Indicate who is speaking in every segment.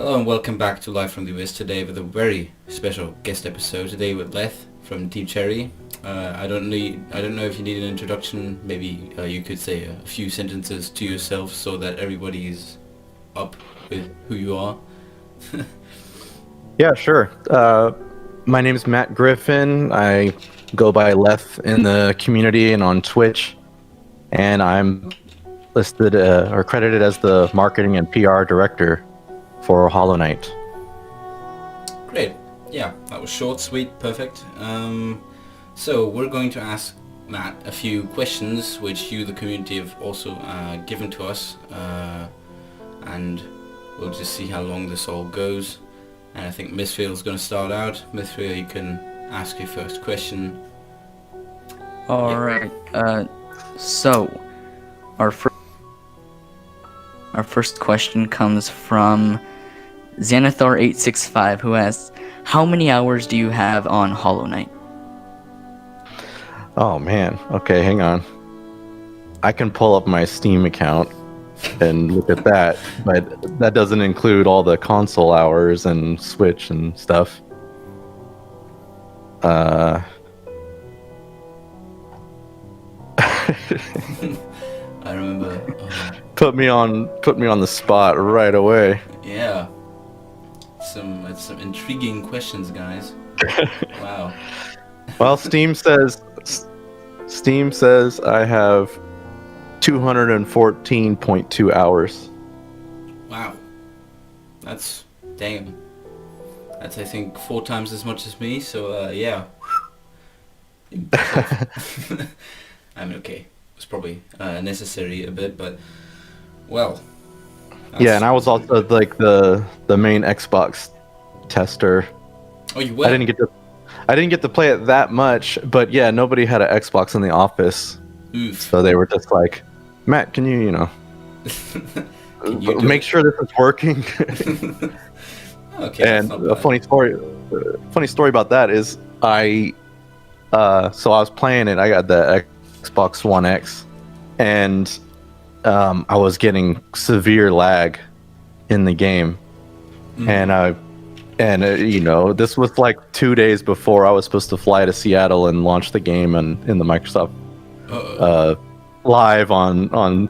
Speaker 1: Hello and welcome back to Live from the US today with a very special guest episode today with Leth from Deep Cherry. I don't know if you need an introduction. Maybe you could say a few sentences to yourself so that everybody is up with who you are.
Speaker 2: Yeah, sure. My name is Matt Griffin. I go by Leth in the community and on Twitch, and I'm listed or credited as the marketing and PR director for Hollow Knight.
Speaker 1: Great. Yeah, that was short, sweet, perfect. So we're going to ask Matt a few questions which you, the community, have also given to us, and we'll just see how long this all goes. And I think Mythreel is going to start out. Mythreel, you can ask your first question.
Speaker 3: Alright, so our first question comes from Xanathar865, who asks, how many hours do you have on Hollow Knight?
Speaker 2: Oh man. Okay, hang on. I can pull up my Steam account and look at that, but that doesn't include all the console hours and Switch and stuff.
Speaker 1: I remember.
Speaker 2: Put me on the spot right away.
Speaker 1: Yeah. Some intriguing questions, guys. Wow.
Speaker 2: Well, Steam says I have 214.2 hours.
Speaker 1: Wow. That's damn. That's I think 4 times as much as me. So yeah. I mean, okay. It's probably necessary a bit, but well.
Speaker 2: Yeah, and I was also like the main Xbox tester.
Speaker 1: Oh, you were?
Speaker 2: I didn't get to play it that much, but yeah, nobody had an Xbox in the office.
Speaker 1: Oof.
Speaker 2: So they were just like, Matt, can you make sure this is working?
Speaker 1: Okay.
Speaker 2: And a funny story about that is so I was playing it. I got the Xbox One X, and I was getting severe lag in the game, and this was like 2 days before I was supposed to fly to Seattle and launch the game in the Microsoft live on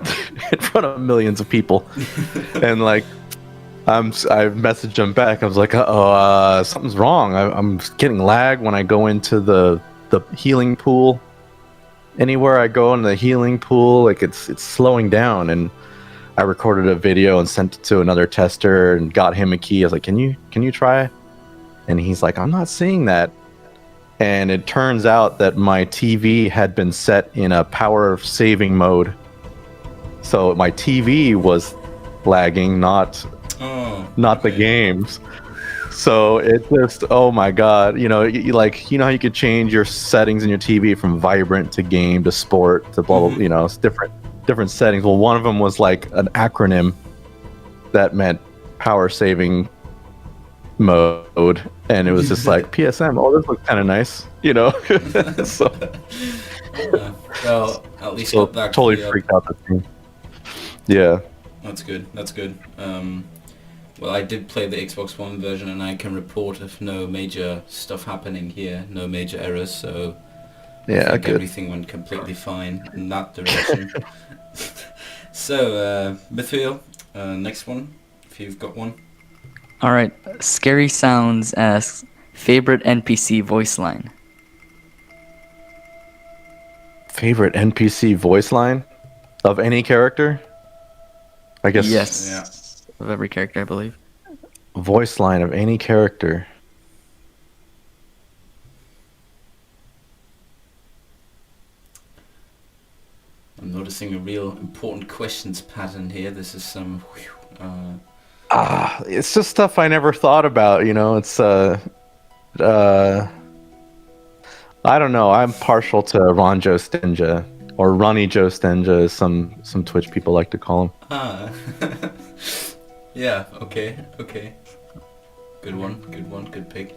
Speaker 2: in front of millions of people, and like I messaged him back. I was like, something's wrong. I'm getting lag when I go into the healing pool. Anywhere I go in the healing pool, like it's slowing down. And I recorded a video and sent it to another tester and got him a key. I was like, can you try? And he's like, I'm not seeing that. And it turns out that my TV had been set in a power saving mode. So my TV was lagging, not the games. So it just, oh my god, you know how you could change your settings in your TV from vibrant to game to sport to blah blah, it's different settings. Well, one of them was like an acronym that meant power saving mode, and it was just like PSM. Oh, this looks kind of nice, So
Speaker 1: well, at least
Speaker 2: so
Speaker 1: got that
Speaker 2: totally
Speaker 1: clear.
Speaker 2: freaked out the team. Yeah.
Speaker 1: That's good. Well, I did play the Xbox One version, and I can report of no major stuff happening here, no major errors. So
Speaker 2: Yeah,
Speaker 1: I think
Speaker 2: good.
Speaker 1: everything went completely fine in that direction. So, Mythreel, next one, if you've got one.
Speaker 3: Alright, Scary Sounds asks, favorite NPC voice line?
Speaker 2: Favorite NPC voice line of any character? I guess.
Speaker 3: Yes.
Speaker 1: Yeah.
Speaker 3: Of every character, I believe.
Speaker 2: Voice line of any character.
Speaker 1: I'm noticing a real important questions pattern here. This is some...
Speaker 2: It's just stuff I never thought about, it's I don't know, I'm partial to Ron Joe Stenja, or Ronnie Joe Stenja, as some Twitch people like to call him.
Speaker 1: Yeah, okay. Good one, good pick.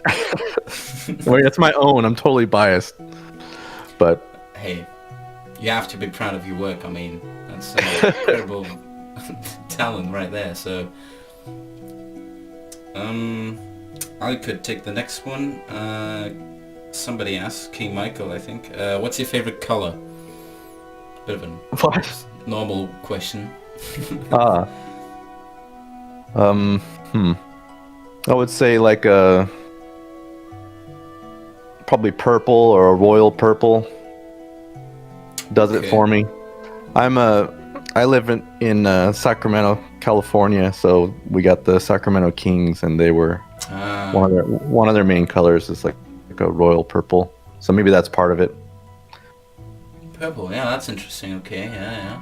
Speaker 2: Wait, that's my own, I'm totally biased. But
Speaker 1: Hey, you have to be proud of your work. I mean, that's some incredible talent right there. So I could take the next one. Somebody asked, King Michael, I think. What's your favorite color? Bit of a
Speaker 2: What?
Speaker 1: normal question.
Speaker 2: Ah. I would say like a probably purple or a royal purple. Does it for me. I live in Sacramento, California, so we got the Sacramento Kings, and they were one of their main colors is like a royal purple. So maybe that's part of it.
Speaker 1: Purple, yeah, that's interesting. Okay, yeah.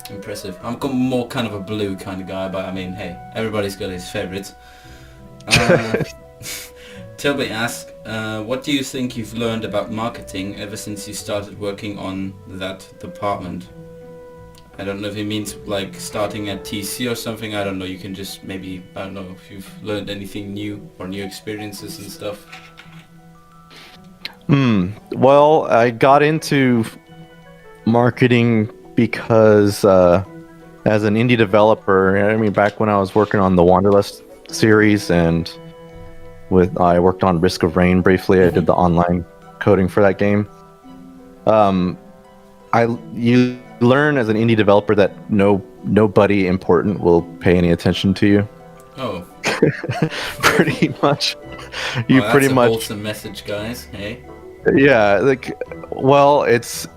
Speaker 1: Impressive. I'm more kind of a blue kind of guy, but I mean, hey, everybody's got his favorites. Tilby asked, what do you think you've learned about marketing ever since you started working on that department? I don't know if it means like starting at TC or something. I don't know. You can just maybe, I don't know if you've learned anything new or new experiences and stuff.
Speaker 2: Well, I got into marketing because as an indie developer, I mean, back when I was working on the Wanderlust series and I worked on Risk of Rain briefly. I did the online coding for that game. You learn as an indie developer that nobody important will pay any attention to you.
Speaker 1: Oh.
Speaker 2: Pretty much.
Speaker 1: That's a wholesome message, guys. Hey.
Speaker 2: Yeah, like, well, it's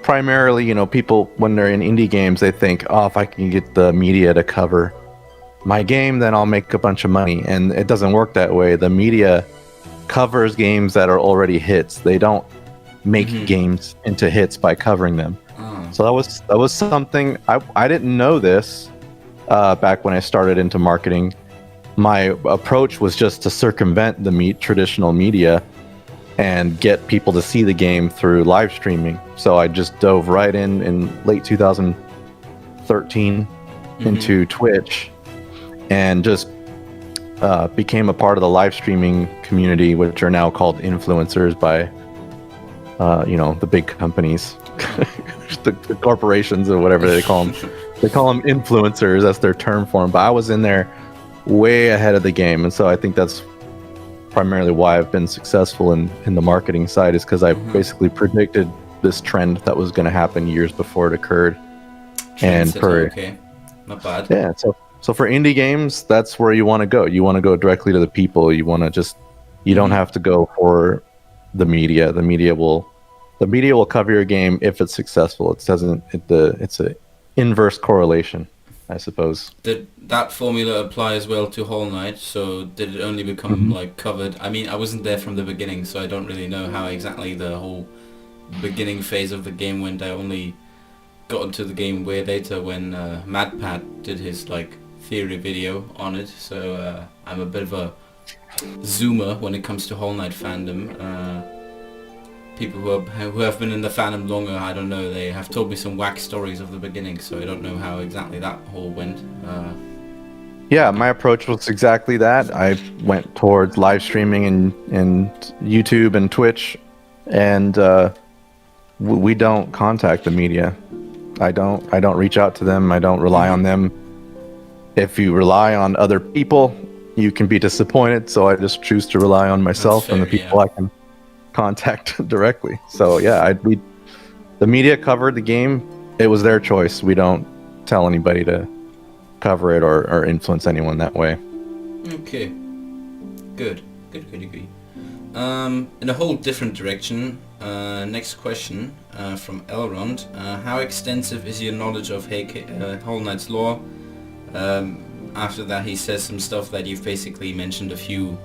Speaker 2: primarily, you know, people when they're in indie games, they think, oh, if I can get the media to cover my game, then I'll make a bunch of money. And it doesn't work that way. The media covers games that are already hits. They don't make games into hits by covering them. So that was something I didn't know this back when I started into marketing. My approach was just to circumvent the traditional media and get people to see the game through live streaming. So I just dove right in late 2013 into Twitch and just became a part of the live streaming community, which are now called influencers by the big companies, the corporations or whatever they call them. They call them influencers. That's their term for them. But I was in there way ahead of the game, and so I think that's primarily why I've been successful in the marketing side, is because I basically predicted this trend that was going to happen years before it occurred.
Speaker 1: Okay, not bad.
Speaker 2: Yeah, so for indie games, that's where you want to go. You want to go directly to the people. You want to you don't have to go for the media. The media will cover your game if it's successful. It's a inverse correlation, I suppose.
Speaker 1: Did that formula apply as well to Whole Knight? So did it only become like covered? I mean, I wasn't there from the beginning, so I don't really know how exactly the whole beginning phase of the game went. I only got into the game way later when MadPat did his like theory video on it. So I'm a bit of a zoomer when it comes to Whole Knight fandom. People who have been in the fandom longer, I don't know, they have told me some whack stories of the beginning, so I don't know how exactly that all went.
Speaker 2: Yeah, my approach was exactly that. I went towards live streaming and YouTube and Twitch, and we don't contact the media. I don't reach out to them. I don't rely on them. If you rely on other people, you can be disappointed, so I just choose to rely on myself and the people I can contact directly. So yeah, the media covered the game. It was their choice. We don't tell anybody to cover it or influence anyone that way.
Speaker 1: Okay, good. In a whole different direction, next question from Elrond. How extensive is your knowledge of Whole Knight's lore? After that, he says some stuff that you've basically mentioned a few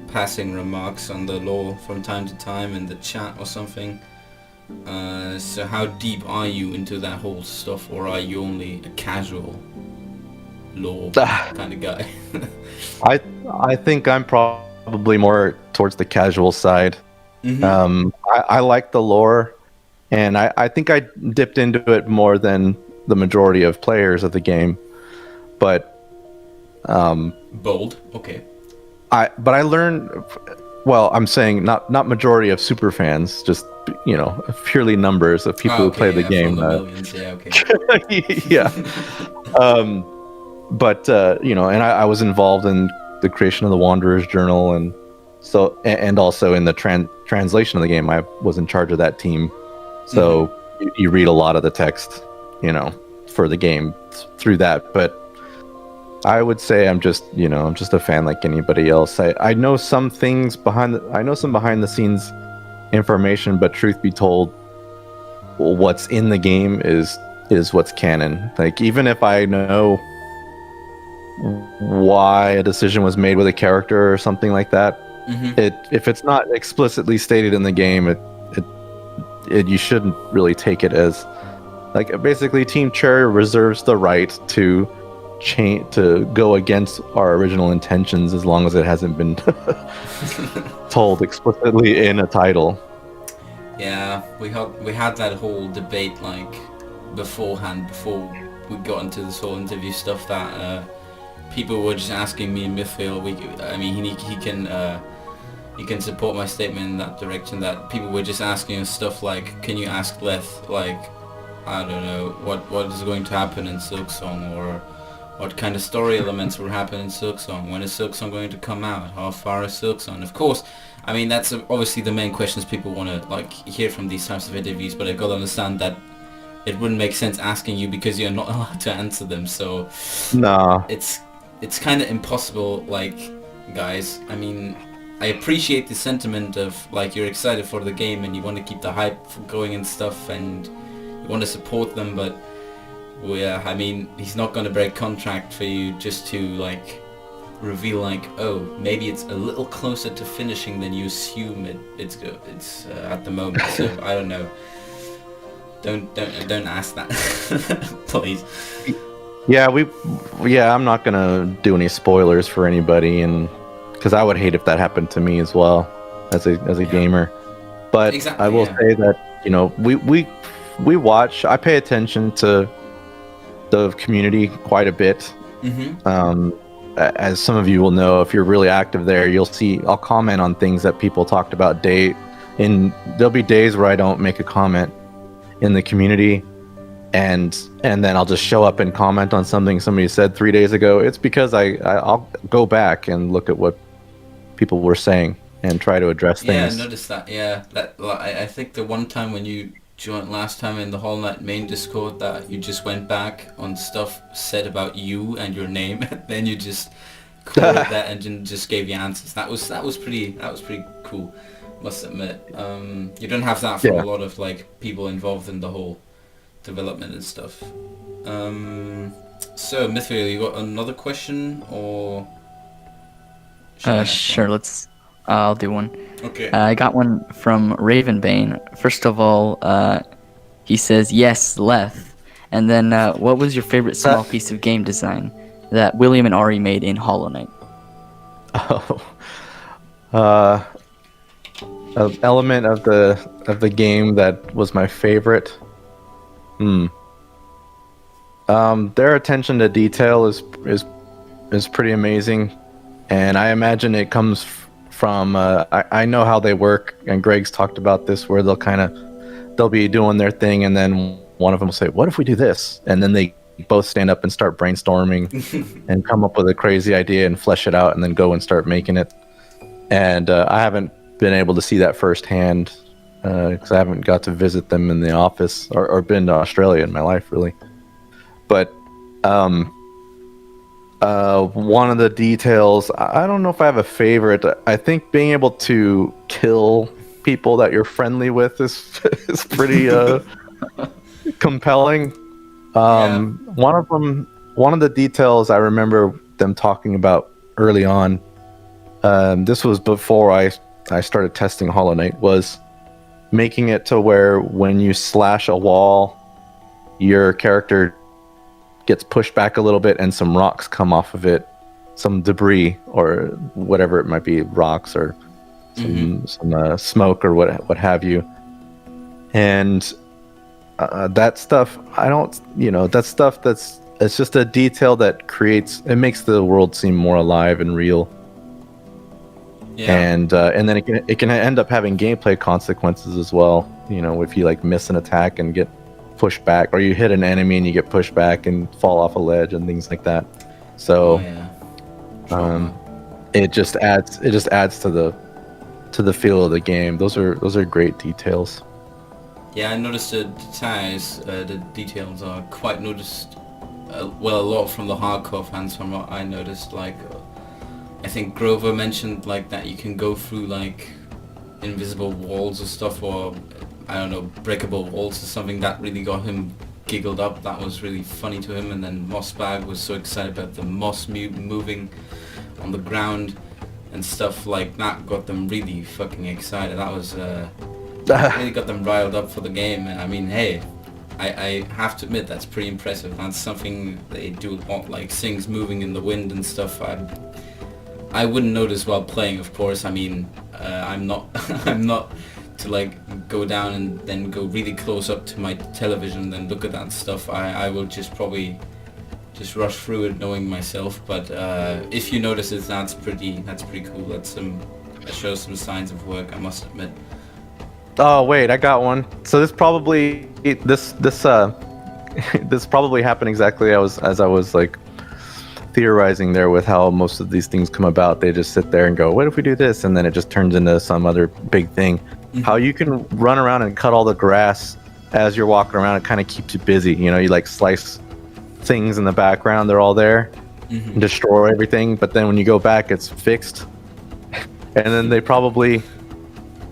Speaker 1: passing remarks on the lore from time to time in the chat or something. So how deep are you into that whole stuff, or are you only a casual lore kind of guy?
Speaker 2: I think I'm probably more towards the casual side. I like the lore, and I think I dipped into it more than the majority of players of the game. But
Speaker 1: bold, okay.
Speaker 2: But I learned, well, I'm saying not majority of super fans, just purely numbers of people who play the game.
Speaker 1: Millions, yeah, okay.
Speaker 2: Yeah. but and I was involved in the creation of the Wanderer's Journal, and so and also in the translation of the game. I was in charge of that team, so you read a lot of the text, for the game through that. But I would say I'm just a fan like anybody else. I know some things behind the scenes information, but truth be told, what's in the game is what's canon. Like, even if I know why a decision was made with a character or something like that, if it's not explicitly stated in the game, you shouldn't really take it as like, basically Team Cherry reserves the right to go against our original intentions as long as it hasn't been told explicitly in a title.
Speaker 1: Yeah, we had that whole debate like beforehand, before we got into this whole interview stuff, that people were just asking me and Mythreel. He can support my statement in that direction, that people were just asking us stuff like, can you ask Leth, like, I don't know, what is going to happen in Silksong, or what kind of story elements will happen in Silksong, when is Silksong going to come out, how far is Silksong? Of course, I mean, that's obviously the main questions people want to like hear from these types of interviews, but I've got to understand that it wouldn't make sense asking you because you're not allowed to answer them, so
Speaker 2: no,
Speaker 1: it's kind of impossible. Like, guys, I mean, I appreciate the sentiment of like, you're excited for the game and you want to keep the hype going and stuff, and you want to support them, but I mean, he's not going to break contract for you just to like reveal like, oh, maybe it's a little closer to finishing than you assume it's at the moment. So I don't know. Don't ask that, please.
Speaker 2: Yeah, I'm not gonna do any spoilers for anybody, and because I would hate if that happened to me as well as a gamer. But exactly, I will say that we watch. I pay attention to the community quite a bit. As some of you will know, if you're really active there, you'll see I'll comment on things that people talked about there'll be days where I don't make a comment in the community, and then I'll just show up and comment on something somebody said 3 days ago. It's because I'll go back and look at what people were saying and try to address things.
Speaker 1: Yeah, I noticed that. Yeah, I think the one time when you joined last time in the Hollow Knight main Discord, that you just went back on stuff said about you and your name, then you just quoted that and just gave your answers. That was pretty cool, must admit. You don't have that for a lot of like people involved in the whole development and stuff. So Mythreel, you got another question, or
Speaker 3: sure, I'll do one.
Speaker 1: Okay.
Speaker 3: I got one from Ravenbane. First of all, he says, yes, Leth. And then, what was your favorite small piece of game design that William and Ari made in Hollow Knight?
Speaker 2: An element of the game that was my favorite. Their attention to detail is pretty amazing, and I imagine it comes from I know how they work, and Greg's talked about this, where they'll be doing their thing, and then one of them will say, what if we do this? And then they both stand up and start brainstorming and come up with a crazy idea and flesh it out, and then go and start making it. And I haven't been able to see that firsthand because I haven't got to visit them in the office or been to Australia in my life, really. But one of the details, I don't know if I have a favorite. I think being able to kill people that you're friendly with is pretty compelling. One of the details I remember them talking about early on, this was before I started testing Hollow Knight, was making it to where when you slash a wall, your character gets pushed back a little bit and some rocks come off of it, some debris or whatever it might be, rocks or some smoke or what have you. And that stuff, it's just a detail that makes the world seem more alive and real. Yeah. And then it can end up having gameplay consequences as well. If you like miss an attack and get pushed back, or you hit an enemy and you get pushed back and fall off a ledge and things like that. So
Speaker 1: yeah.
Speaker 2: it just adds to the feel of the game. Those are great details.
Speaker 1: Yeah, I noticed the tires, the details are quite noticed. Well, a lot from the hardcore fans, from what I noticed. Like, I think Grover mentioned like that you can go through like invisible walls or stuff, or I don't know, breakable walls or something. That really got him giggled up. That was really funny to him. And then Mossbag was so excited about the moss moving on the ground and stuff like that. Got them really fucking excited. That was really got them riled up for the game. And I mean, hey, I have to admit that's pretty impressive. That's something they do a lot, like things moving in the wind and stuff. I wouldn't notice while playing, of course. I mean, I'm not I'm not to like go down and then go really close up to my television and then look at that stuff. I will just probably just rush through it knowing myself. But if you notice it, that's pretty cool. That shows some signs of work, I must admit.
Speaker 2: Oh wait, I got one. So this probably this probably happened exactly as I was like theorizing there with how most of these things come about. They just sit there and go, what if we do this? And then it just turns into some other big thing. Mm-hmm. How you can run around and cut all the grass as you're walking around, it kind of keeps you busy. You know, you like slice things in the background, they're all there, mm-hmm. and destroy everything. But then when you go back, it's fixed. And then they probably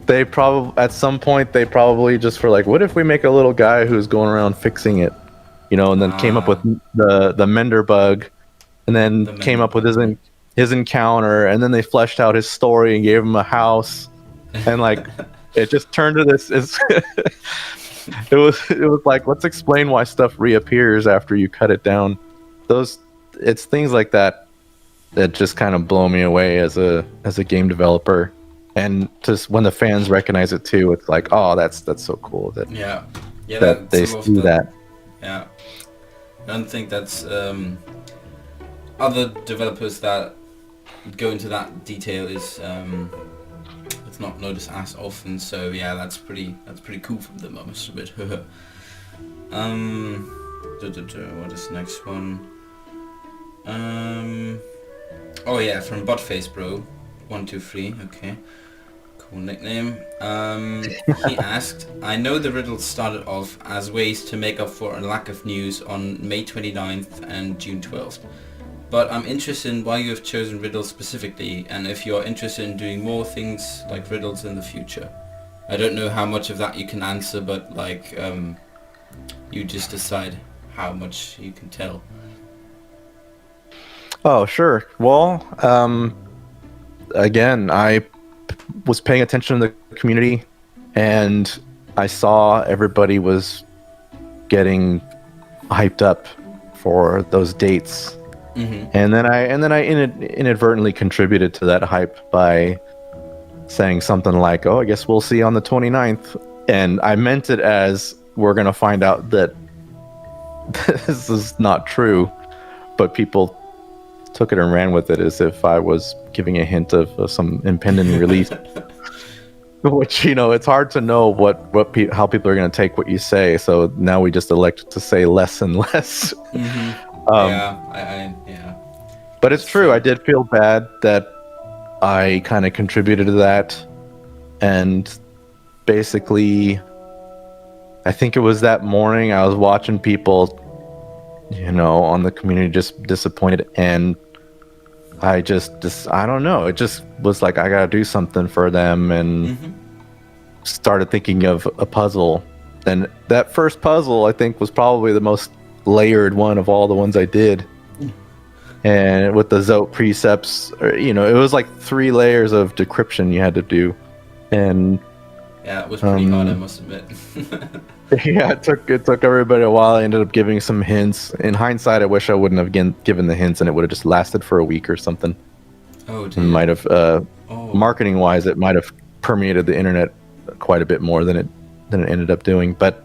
Speaker 2: at some point they probably just were like, what if we make a little guy who's going around fixing it, you know? And then came up with the mender bug, and then came up with his encounter, and then they fleshed out his story and gave him a house, and like it just turned to this. It was like, let's explain why stuff reappears after you cut it down. It's things like that that just kind of blow me away as a game developer. And just when the fans recognize it too, it's like, oh, that's so cool that that they do that.
Speaker 1: Yeah, I don't think that's other developers that go into that detail is it's not noticed as often. So yeah, that's pretty cool from them, I must admit. What is the next one? Oh yeah, from Buttface Bro 123. Okay. Cool nickname. He asked, I know the riddles started off as ways to make up for a lack of news on May 29th and June 12th. But I'm interested in why you have chosen riddles specifically, and if you are interested in doing more things like riddles in the future. I don't know how much of that you can answer, but like, you just decide how much you can tell.
Speaker 2: Oh, sure. Well, again, I was paying attention to the community, and I saw everybody was getting hyped up for those dates, mm-hmm. and then I inadvertently contributed to that hype by saying something like, "Oh, I guess we'll see on the 29th," and I meant it as we're gonna find out that this is not true, but people took it and ran with it as if I was giving a hint of some impending release. Which, you know, it's hard to know how people are going to take what you say. So now we just elect to say less and less.
Speaker 1: Mm-hmm. Yeah.
Speaker 2: But it's true. I did feel bad that I kind of contributed to that, and basically, I think it was that morning I was watching people, you know, on the community just disappointed, and I I don't know, it just was like, I gotta do something for them, and mm-hmm. started thinking of a puzzle. And that first puzzle, I think, was probably the most layered one of all the ones I did. And with the Zote precepts, you know, it was like 3 layers of decryption you had to do. And
Speaker 1: yeah, it was pretty hard, I must admit.
Speaker 2: Yeah, it took everybody a while. I ended up giving some hints. In hindsight, I wish I wouldn't have given the hints, and it would have just lasted for a week or something.
Speaker 1: Oh, dear.
Speaker 2: It might have, marketing-wise, it might have permeated the internet quite a bit more than it ended up doing. But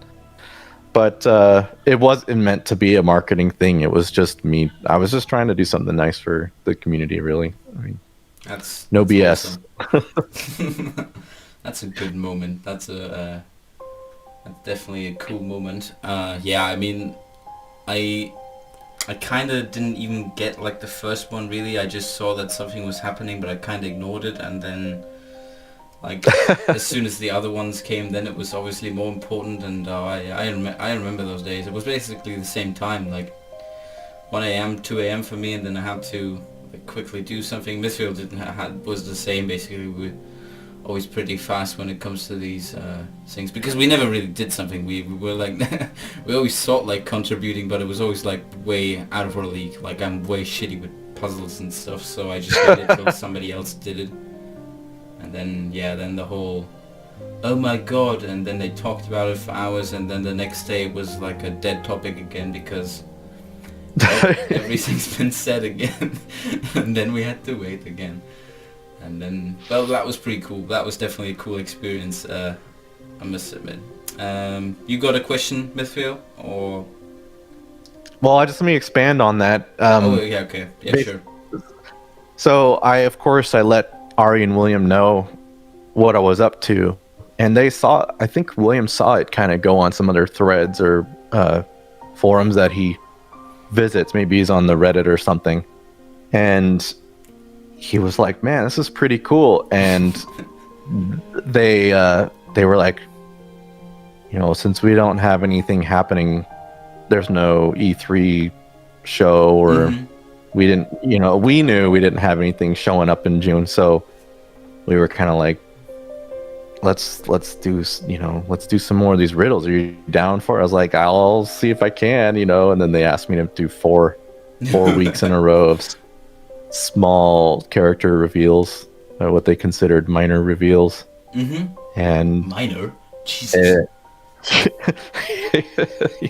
Speaker 2: it wasn't meant to be a marketing thing. It was just me. I was just trying to do something nice for the community, really. I mean,
Speaker 1: that's
Speaker 2: BS.
Speaker 1: Awesome. That's a good moment. That's definitely a cool moment. Yeah, I mean, I I kind of didn't even get like the first one really. I just saw that something was happening, but I kind of ignored it, and then like as soon as the other ones came, then it was obviously more important. And I remember those days. It was basically the same time, like 1 a.m., 2 a.m. for me, and then I had to like, quickly do something. Mythreel was the same basically. We were always pretty fast when it comes to these things because we never really did something. We were like we always thought like contributing, but it was always like way out of our league. Like I'm way shitty with puzzles and stuff, so I just waited till somebody else did it. And then then the whole oh my god, and then they talked about it for hours, and then the next day it was like a dead topic again because everything's been said again. And then we had to wait again. And then, well, that was pretty cool. That was definitely a cool experience, I must admit. You got a question, Mythreel, or?
Speaker 2: Well, let me expand on that.
Speaker 1: Okay. Yeah, sure.
Speaker 2: So I let Ari and William know what I was up to, and I think William saw it kind of go on some other threads or forums that he visits. Maybe he's on the Reddit or something. And he was like, man, this is pretty cool. And they were like, since we don't have anything happening, there's no E3 show, or we didn't, we knew we didn't have anything showing up in June. So we were kind of like, let's do some more of these riddles. Are you down for it? I was like, I'll see if I can, and then they asked me to do four weeks in a row of small character reveals, what they considered minor reveals. And
Speaker 1: minor? Jesus.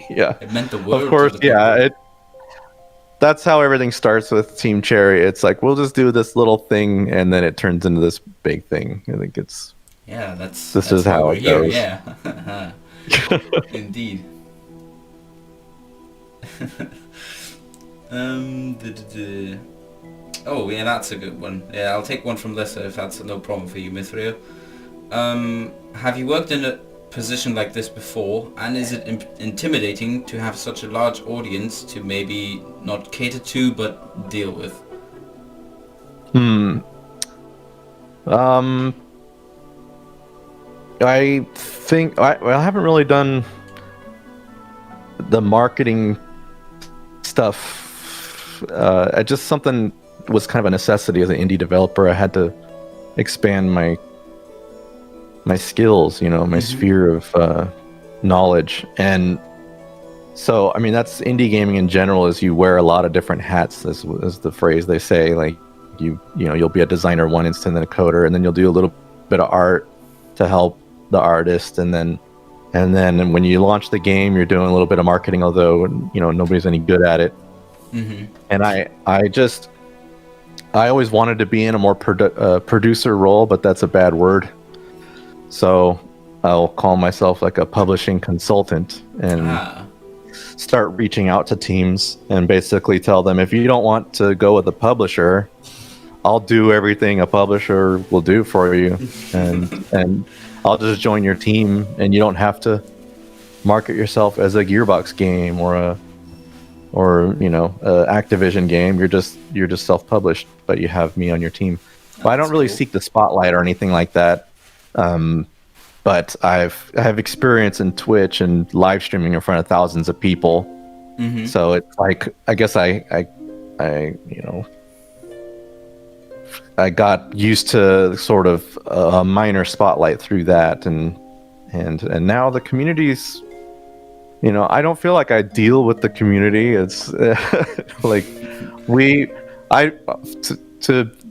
Speaker 2: Yeah.
Speaker 1: It meant the word.
Speaker 2: Of course, that's how everything starts with Team Cherry. It's like, we'll just do this little thing, and then it turns into this big thing. I think it's...
Speaker 1: Yeah, that's
Speaker 2: is how it goes.
Speaker 1: Yeah. Indeed. Oh, yeah, that's a good one. Yeah, I'll take one from Leth if that's no problem for you, Mythreel. Have you worked in a position like this before, and is it intimidating to have such a large audience to maybe not cater to but deal with?
Speaker 2: I think I haven't really done the marketing stuff. Just something was kind of a necessity as an indie developer. I had to expand my skills, my sphere of knowledge. And so, I mean, that's indie gaming in general, is you wear a lot of different hats, as the phrase they say. Like you'll be a designer one instant, then a coder, and then you'll do a little bit of art to help the artist, and then when you launch the game, you're doing a little bit of marketing, although nobody's any good at it. And I always wanted to be in a more producer role, but that's a bad word. So I'll call myself like a publishing consultant and start reaching out to teams and basically tell them, if you don't want to go with a publisher, I'll do everything a publisher will do for you, and I'll just join your team, and you don't have to market yourself as a Gearbox game or a Activision game. You're just self-published, but you have me on your team. But I don't really seek the spotlight or anything like that. But I have experience in Twitch and live streaming in front of thousands of people. So it's like, I guess I got used to sort of a minor spotlight through that, and now the community's, I don't feel like I deal with the community. It's like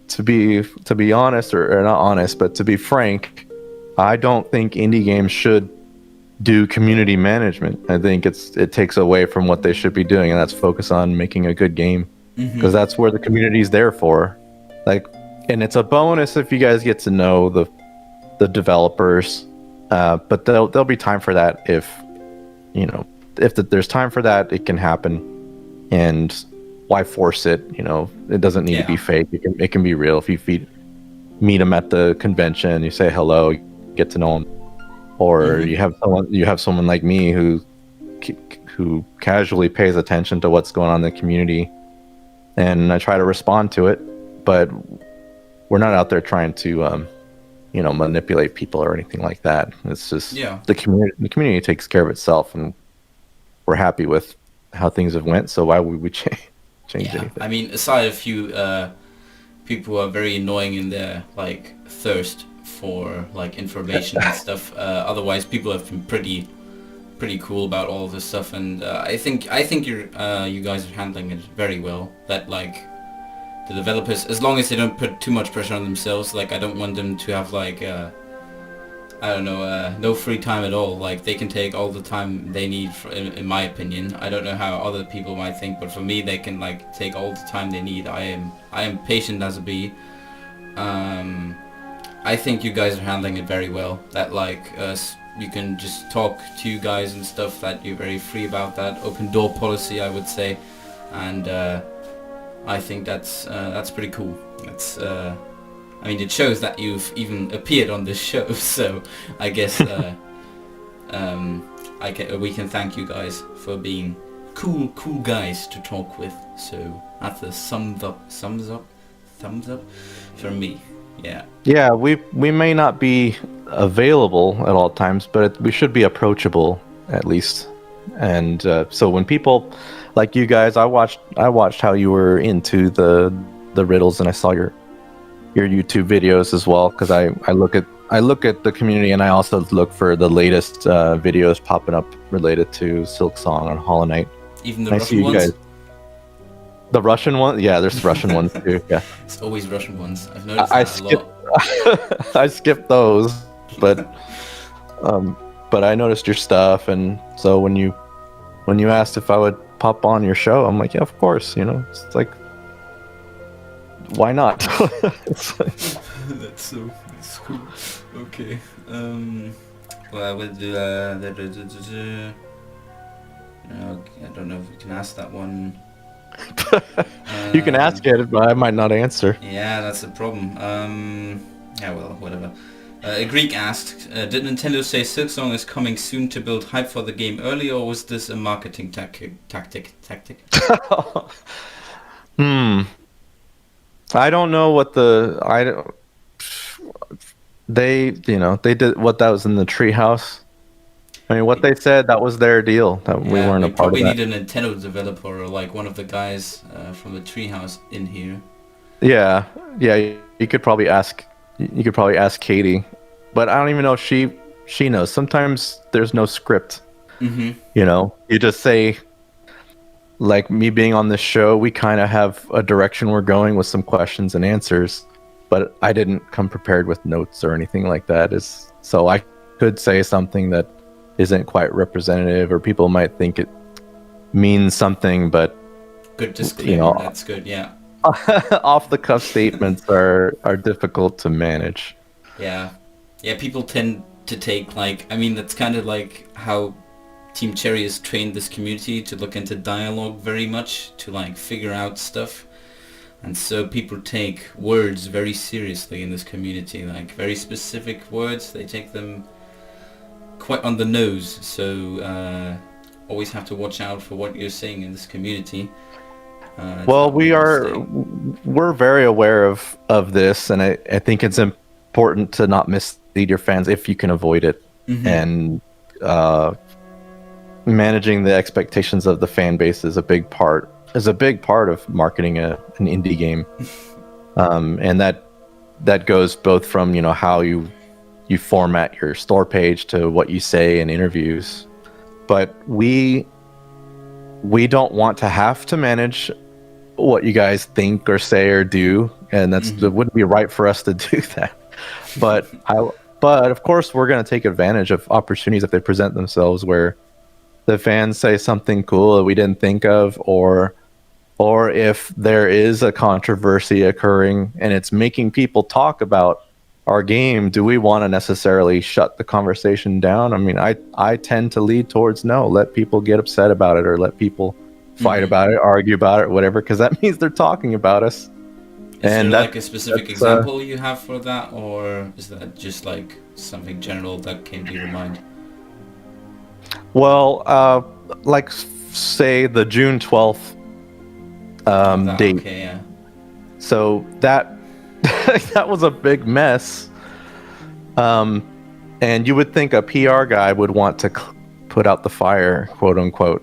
Speaker 2: to be honest, or not honest, but to be frank, I don't think indie games should do community management. I think it takes away from what they should be doing, and that's focus on making a good game, because that's where the community's there for. Like, and it's a bonus if you guys get to know the developers, but there'll be time for that. If there's time for that, it can happen, and why force it? It doesn't need to be fake. It can be real. If you meet them at the convention, you say hello, you get to know them, or you have someone like me who who casually pays attention to what's going on in the community, and I try to respond to it, but we're not out there trying to manipulate people or anything like that. It's just the community takes care of itself, and we're happy with how things have went, so why would we change anything?
Speaker 1: I mean, aside a few people who are very annoying in their like thirst for like information and stuff, otherwise people have been pretty cool about all of this stuff, and I think you guys are handling it very well. That like the developers, as long as they don't put too much pressure on themselves, like I don't want them to have like no free time at all. Like they can take all the time they need, in my opinion. I don't know how other people might think, but for me, they can like take all the time they need. I am patient as a bee. I think you guys are handling it very well. That like you can just talk to you guys and stuff. That you're very free about that open door policy, I would say, and I think that's pretty cool. That's I mean, it shows that you've even appeared on this show, so I guess we can thank you guys for being cool guys to talk with. So that's a thumbs up from me. Yeah,
Speaker 2: we may not be available at all times, but we should be approachable at least. And so when people like you guys, I watched how you were into the riddles, and I saw your YouTube videos as well, because I look at the community, and I also look for the latest videos popping up related to Silksong on Hollow Knight.
Speaker 1: Even the Russian ones?
Speaker 2: The Russian one? Yeah, there's Russian ones too. Yeah.
Speaker 1: It's always Russian ones. I've noticed that a lot.
Speaker 2: I skipped those, but I noticed your stuff, and so when you asked if I would pop on your show, I'm like, yeah, of course. It's like, why not?
Speaker 1: That's cool. Okay. Well, I will do. I don't know if we can ask that one.
Speaker 2: You can ask it, but I might not answer.
Speaker 1: Yeah, that's the problem. Yeah, well, whatever. A Greek asked, did Nintendo say Silksong is coming soon to build hype for the game early, or was this a marketing tactic?
Speaker 2: I don't know what they did what that was in the treehouse. I mean, what they said, that was their deal. That we weren't a part of that.
Speaker 1: We probably need a Nintendo developer or like one of the guys from the treehouse in here.
Speaker 2: Yeah. You could probably ask Katie, but I don't even know if she knows. Sometimes there's no script.
Speaker 1: Mm-hmm.
Speaker 2: You just say, like me being on this show, we kind of have a direction we're going with some questions and answers, but I didn't come prepared with notes or anything like that. So I could say something that isn't quite representative, or people might think it means something, but
Speaker 1: good disclaimer. That's good. Yeah.
Speaker 2: Off the cuff statements are difficult to manage.
Speaker 1: Yeah. People tend to take that's kind of like how Team Cherry has trained this community to look into dialogue very much, to like figure out stuff, and so people take words very seriously in this community, like very specific words. They take them quite on the nose, so always have to watch out for what you're saying in this community.
Speaker 2: Well, we're very aware of this, and I think it's important to not mislead your fans if you can avoid it. Mm-hmm. And managing the expectations of the fan base is a big part of marketing an indie game. And that goes both from how you format your store page to what you say in interviews. But we don't want to have to manage what you guys think or say or do, and it wouldn't be right for us to do that. But of course we're going to take advantage of opportunities if they present themselves, where the fans say something cool that we didn't think of, or if there is a controversy occurring and it's making people talk about our game. Do we want to necessarily shut the conversation down? I mean, I tend to lead towards no. Let people get upset about it, or let people fight about it, argue about it, whatever, because that means they're talking about us.
Speaker 1: Is there like a specific example you have for that, or is that just like something general that came to your mind?
Speaker 2: Well, like say the June 12th date.
Speaker 1: Okay, yeah.
Speaker 2: So that that was a big mess. And you would think a PR guy would want to put out the fire, quote unquote.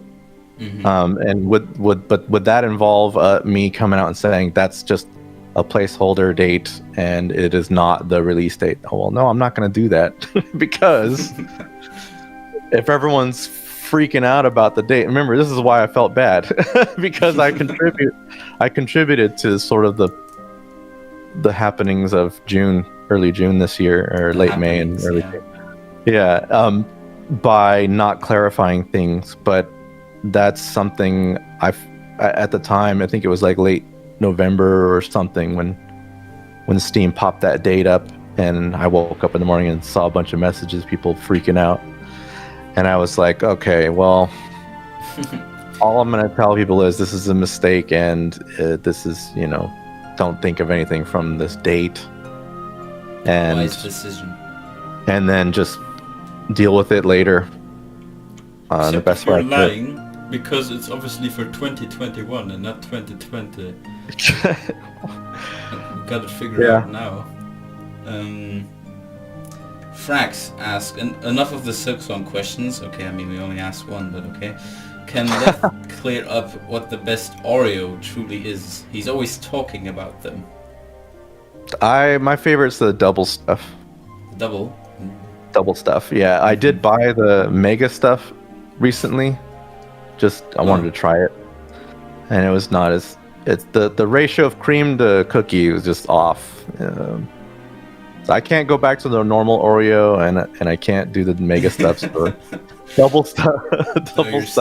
Speaker 1: Mm-hmm.
Speaker 2: And would that involve me coming out and saying that's just a placeholder date and it is not the release date? Oh, well, no, I'm not going to do that because if everyone's freaking out about the date, remember, this is why I felt bad because I contributed to sort of the happenings of early June this year, or late May and early June. Yeah, by not clarifying things, but that's something at the time, I think it was like late November or something when Steam popped that date up, and I woke up in the morning and saw a bunch of messages, people freaking out, and I was like, okay, well, all I'm gonna tell people is this is a mistake, and this is, don't think of anything from this date, and
Speaker 1: Wise decision.
Speaker 2: And then just deal with it later. The best way I could.
Speaker 1: Lying, because it's obviously for 2021 and not 2020. We got it figured out now. Frax asked, enough of the Silksong questions. Okay, I mean we only asked one, but okay. Can Leth clear up what the best Oreo truly is? He's always talking about them.
Speaker 2: My favorite's the double stuff.
Speaker 1: Double
Speaker 2: stuff, yeah. I did buy the mega stuff recently. I wanted to try it, and it was not as the ratio of cream to cookie was just off. So I can't go back to the normal Oreo, and I can't do the mega stuff. So double stuff is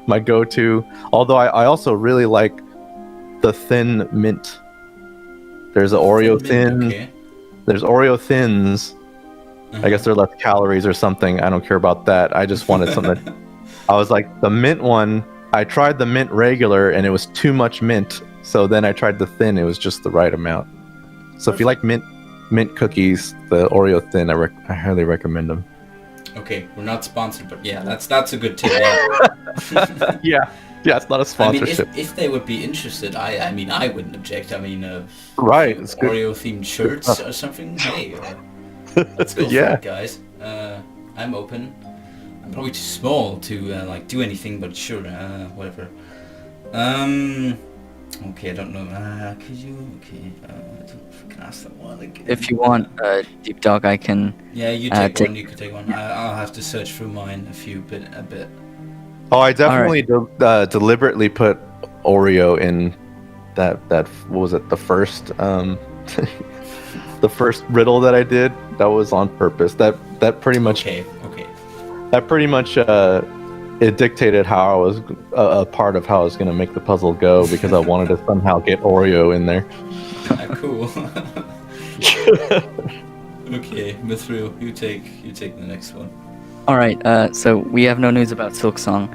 Speaker 2: my go-to. Although I also really like the thin mint. There's an Oreo thin.
Speaker 1: Okay.
Speaker 2: There's Oreo thins. I guess they're less calories or something. I don't care about that. I just wanted something. I was like, the mint one, I tried the mint regular and it was too much mint. So then I tried the thin. It was just the right amount. So if you like mint cookies, the Oreo thin, I highly recommend them.
Speaker 1: Okay, we're not sponsored, but yeah, that's a good tip.
Speaker 2: Yeah, it's not a sponsorship.
Speaker 1: I mean, if they would be interested, I mean, I wouldn't object. I mean,
Speaker 2: right, it's good.
Speaker 1: Oreo-themed shirts or something. Hey, let's go for it, guys. I'm open. I'm probably too small to do anything, but sure, whatever. Okay, I don't know. Could you? Okay, I can ask that one again.
Speaker 3: If you want, Deep Dog, I can.
Speaker 1: Yeah, you take one. You could take one. I'll have to search through mine a bit.
Speaker 2: Oh, I definitely deliberately put Oreo in that. What was it? The first the first riddle that I did. That was on purpose. That pretty much.
Speaker 1: Okay.
Speaker 2: That pretty much it dictated how I was a part of how I was going to make the puzzle go, because I wanted to somehow get Oreo in there.
Speaker 1: Cool. Okay, Mythreel, you take the next one.
Speaker 3: All right. So we have no news about Silksong.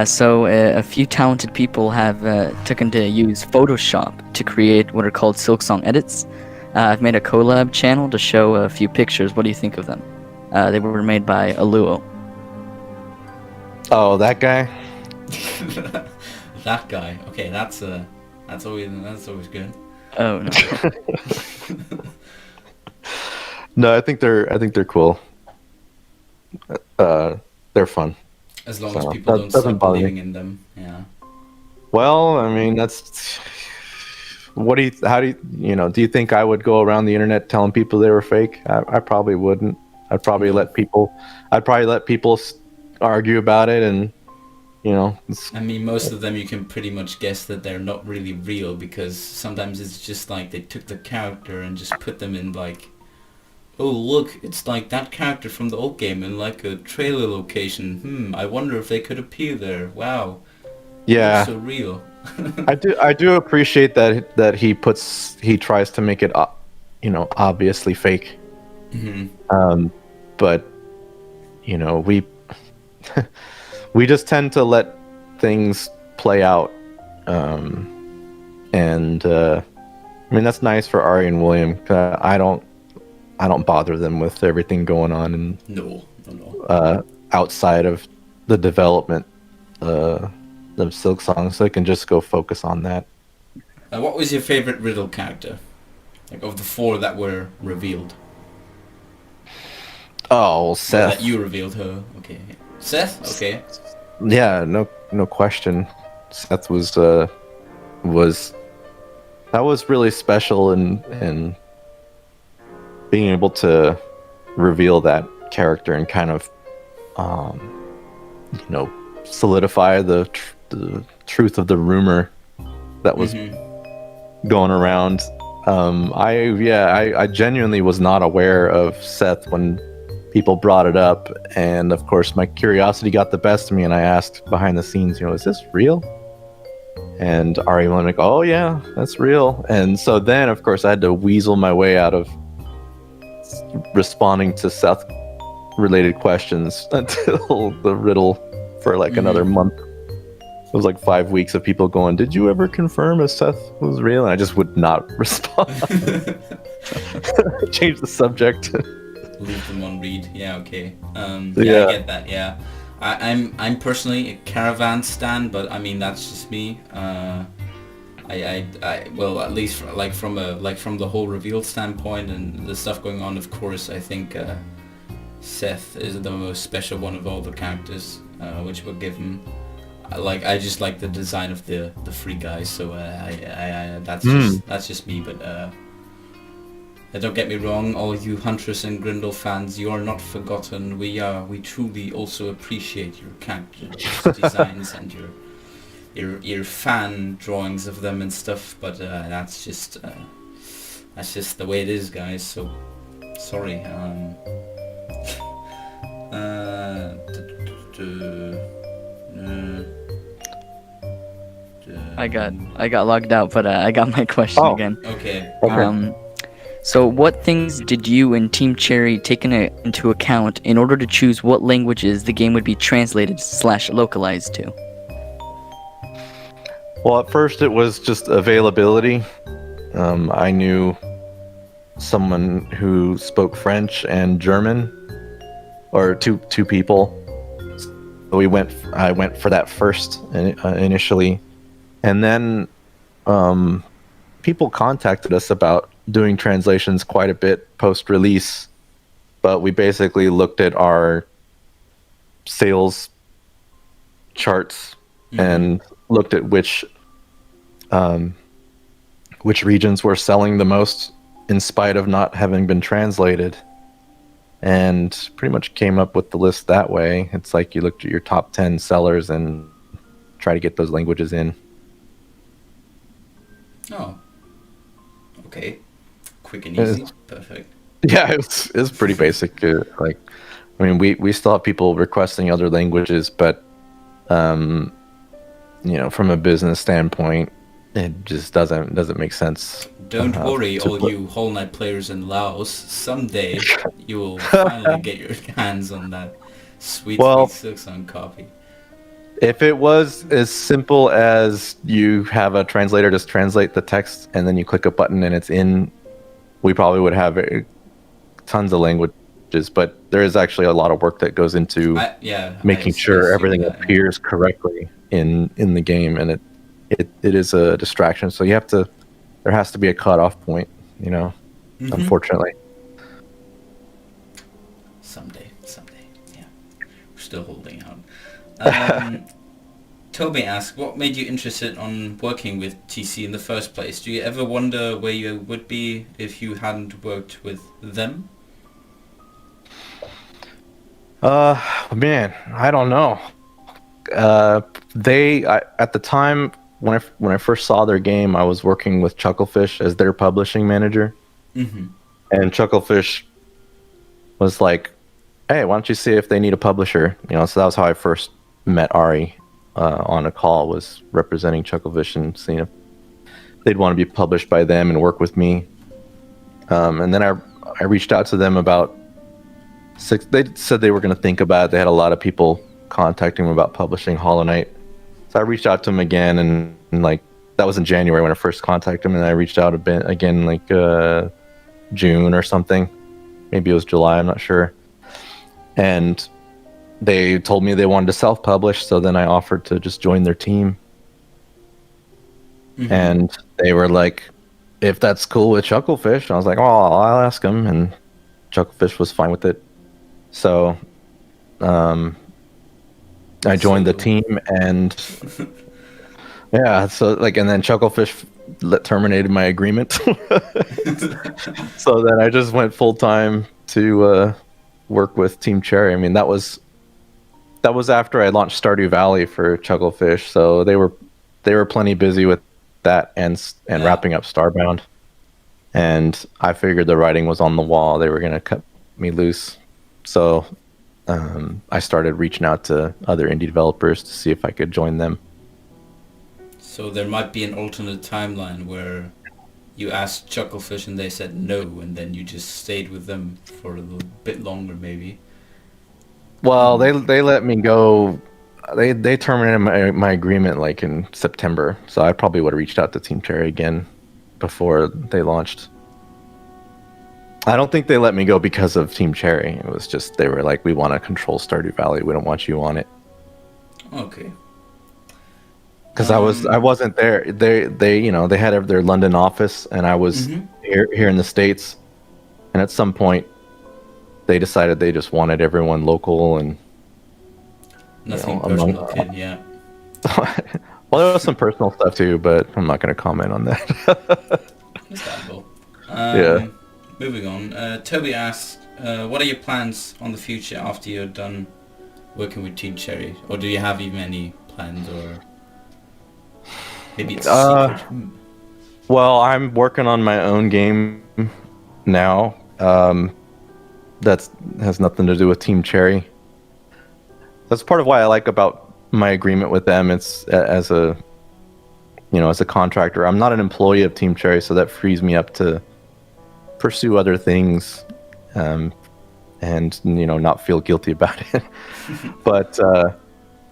Speaker 3: So a few talented people have taken to use Photoshop to create what are called Silksong edits. I've made a collab channel to show a few pictures. What do you think of them? They were made by Aluo.
Speaker 2: Oh, that guy.
Speaker 1: That guy. Okay, that's always good.
Speaker 3: Oh no.
Speaker 2: No, I think they're cool. They're fun.
Speaker 1: As long as people don't stop believing in them, yeah.
Speaker 2: Well, I mean, that's. Do you think I would go around the internet telling people they were fake? I probably wouldn't. I'd probably let people argue about it, and I mean, most
Speaker 1: of them you can pretty much guess that they're not really real, because sometimes it's just like they took the character and just put them in like, oh look, it's like that character from the old game in like a trailer location. I wonder if they could appear there. Wow.
Speaker 2: Yeah.
Speaker 1: So real.
Speaker 2: I do appreciate that he tries to make it obviously fake.
Speaker 1: Mm-hmm.
Speaker 2: But we just tend to let things play out, and I mean, that's nice for Ari and William. I don't bother them with everything going on and
Speaker 1: no.
Speaker 2: outside of the development the Silksong, so I can just go focus on that.
Speaker 1: What was your favorite riddle character? Like of the 4 that were revealed.
Speaker 2: Oh, well,
Speaker 1: Or
Speaker 2: Seth.
Speaker 1: that you revealed her. Okay. Seth? Okay.
Speaker 2: Yeah, no question. Seth was that was really special, and being able to reveal that character and kind of solidify the truth of the rumor that was going around. I genuinely was not aware of Seth when people brought it up, and of course my curiosity got the best of me, and I asked behind the scenes, is this real? And Ari was like, oh yeah, that's real. And so then of course I had to weasel my way out of responding to Seth related questions until the riddle for like another month. It was like 5 weeks of people going, did you ever confirm if Seth was real? And I just would not respond. Change the subject.
Speaker 1: Leave them on read. Yeah, okay. I
Speaker 2: Yeah.
Speaker 1: get that. Yeah, I'm personally a Caravan stan, but I mean that's just me. Well, at least from the whole reveal standpoint and the stuff going on, of course, I think Seth is the most special one of all the characters, which were given. I just like the design of the free guys, so that's just me. But don't get me wrong, all you Huntress and Grindel fans, you are not forgotten. We truly also appreciate your character designs and your fan drawings of them and stuff. But that's just the way it is, guys. So sorry.
Speaker 3: I got logged out, but I got my question again.
Speaker 1: Okay.
Speaker 3: So what things did you and Team Cherry take into account in order to choose what languages the game would be translated / localized to?
Speaker 2: Well, at first it was just availability. I knew someone who spoke French and German, or two people. So I went for that first initially, and then people contacted us about doing translations quite a bit post-release, but we basically looked at our sales charts and looked at which regions were selling the most in spite of not having been translated, and pretty much came up with the list that way. It's like you looked at your top 10 sellers and try to get those languages in.
Speaker 1: Oh. Okay. Quick and easy. Perfect.
Speaker 2: Yeah, it's pretty basic. We still have people requesting other languages, but from a business standpoint, it just doesn't make sense.
Speaker 1: Don't worry, all you Whole Night players in Laos. Someday you will finally get your hands on that sweet Silksong copy.
Speaker 2: If it was as simple as you have a translator just translate the text and then you click a button and it's in, we probably would have tons of languages. But there is actually a lot of work that goes into making sure everything appears correctly in the game, and it is a distraction. So there has to be a cutoff point, unfortunately.
Speaker 1: Someday, yeah. We're still holding out. Toby asks, what made you interested on working with TC in the first place? Do you ever wonder where you would be if you hadn't worked with them?
Speaker 2: Man, I don't know. At the time when I first saw their game, I was working with Chucklefish as their publishing manager, and Chucklefish was like, "Hey, why don't you see if they need a publisher?" So that was how I first met Ari on a call, was representing Chucklefish and seeing if they'd want to be published by them and work with me. And then I reached out to them about they said they were going to think about it. They had a lot of people contacting them about publishing Hollow Knight. So I reached out to them again, and that was in January when I first contacted them, and I reached out again June or something. Maybe it was July, I'm not sure. And they told me they wanted to self-publish, so then I offered to just join their team.
Speaker 1: Mhm.
Speaker 2: And they were like, if that's cool with Chucklefish. And I was like, oh, I'll ask them. And Chucklefish was fine with it. So I joined the team, and yeah, so like, and then Chucklefish terminated my agreement. So then I just went full time to work with Team Cherry. I mean, that was after I launched Stardew Valley for Chucklefish, so they were plenty busy with that and wrapping up Starbound. And I figured the writing was on the wall. They were going to cut me loose. So I started reaching out to other indie developers to see if I could join them.
Speaker 1: So there might be an alternate timeline where you asked Chucklefish and they said no, and then you just stayed with them for a little bit longer, maybe.
Speaker 2: Well, they let me go. They terminated my agreement like in September, so I probably would have reached out to Team Cherry again before they launched. I don't think they let me go because of Team Cherry. It was just they were like, we want to control Stardew Valley. We don't want you on it.
Speaker 1: Okay.
Speaker 2: Because I wasn't there. They had their London office, and I was here in the States. And at some point, they decided they just wanted everyone local and
Speaker 1: Nothing personal, kid. Yeah.
Speaker 2: Well, there was some personal stuff too, but I'm not going to comment on that.
Speaker 1: Understandable.
Speaker 2: Yeah.
Speaker 1: Moving on. Toby asked, what are your plans on the future after you're done working with Team Cherry? Or do you have even any plans, or maybe it's a secret?
Speaker 2: Well, I'm working on my own game now. That has nothing to do with Team Cherry. That's part of why I like about my agreement with them. It's as a contractor. I'm not an employee of Team Cherry, so that frees me up to pursue other things, and not feel guilty about it. But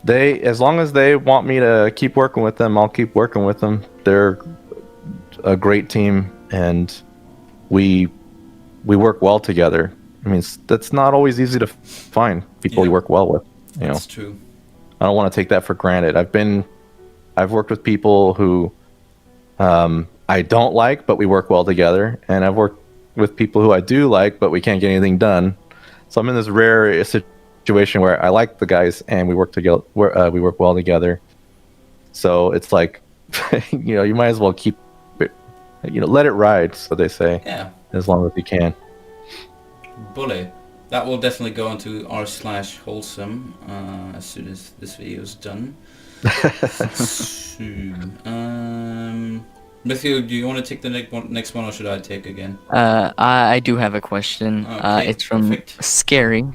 Speaker 2: as long as they want me to keep working with them, I'll keep working with them. They're a great team, and we work well together. I mean, that's not always easy to find people you work well with.
Speaker 1: That's true.
Speaker 2: I don't want to take that for granted. I've worked with people who I don't like, but we work well together, and I've worked with people who I do like, but we can't get anything done. So I'm in this rare situation where I like the guys and we work together. We work well together. So it's like, you might as well keep it, let it ride, so they say.
Speaker 1: Yeah.
Speaker 2: As long as you can.
Speaker 1: Bully. That will definitely go onto r/wholesome as soon as this video is done. Mythreel, do you want to take the next one, or should I take again?
Speaker 3: I do have a question.
Speaker 1: Okay,
Speaker 3: it's from
Speaker 1: perfect.
Speaker 3: Scary,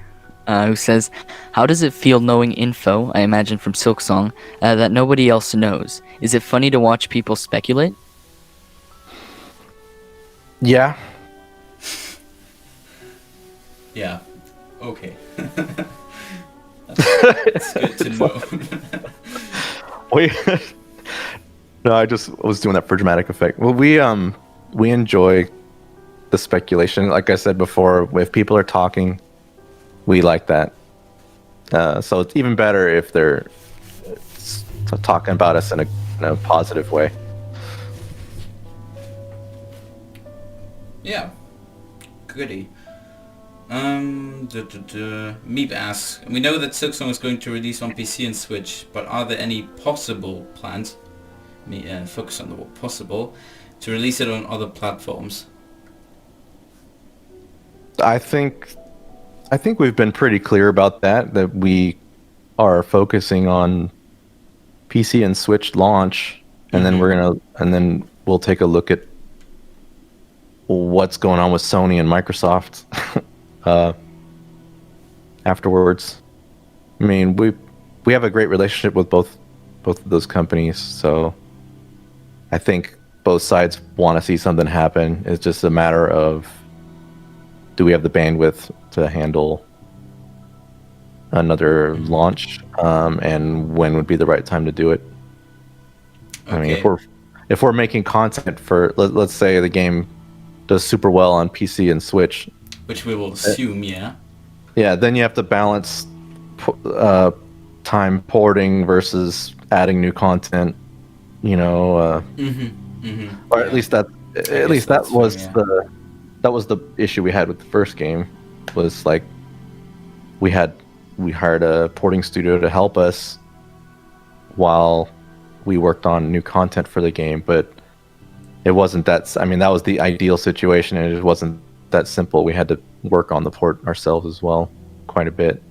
Speaker 3: who says, how does it feel knowing info, I imagine from Silksong, that nobody else knows? Is it funny to watch people speculate?
Speaker 2: Yeah.
Speaker 1: Yeah. Okay. That's good to know.
Speaker 2: No, I just was doing that for dramatic effect. Well, we enjoy the speculation. Like I said before, if people are talking, we like that. So it's even better if they're talking about us in a positive way.
Speaker 1: Yeah. Goody. Meep asks, we know that Silksong is going to release on PC and Switch, but are there any possible plans, focus on the word possible, to release it on other platforms?
Speaker 2: I think we've been pretty clear about that we are focusing on PC and Switch launch, and then then we'll take a look at what's going on with Sony and Microsoft afterwards. I mean, we have a great relationship with both of those companies, so I think both sides want to see something happen. It's just a matter of, do we have the bandwidth to handle another launch, and when would be the right time to do it? Okay. I mean, if we're making content for, let's say the game does super well on PC and Switch,
Speaker 1: which we will assume,
Speaker 2: yeah, then you have to balance time porting versus adding new content, you know, or at least that was
Speaker 1: fair, yeah.
Speaker 2: the issue we had with the first game, was like we hired a porting studio to help us while we worked on new content for the game, but it wasn't that. I mean, that was the ideal situation, and it just wasn't that simple. We had to work on the port ourselves as well, quite a bit.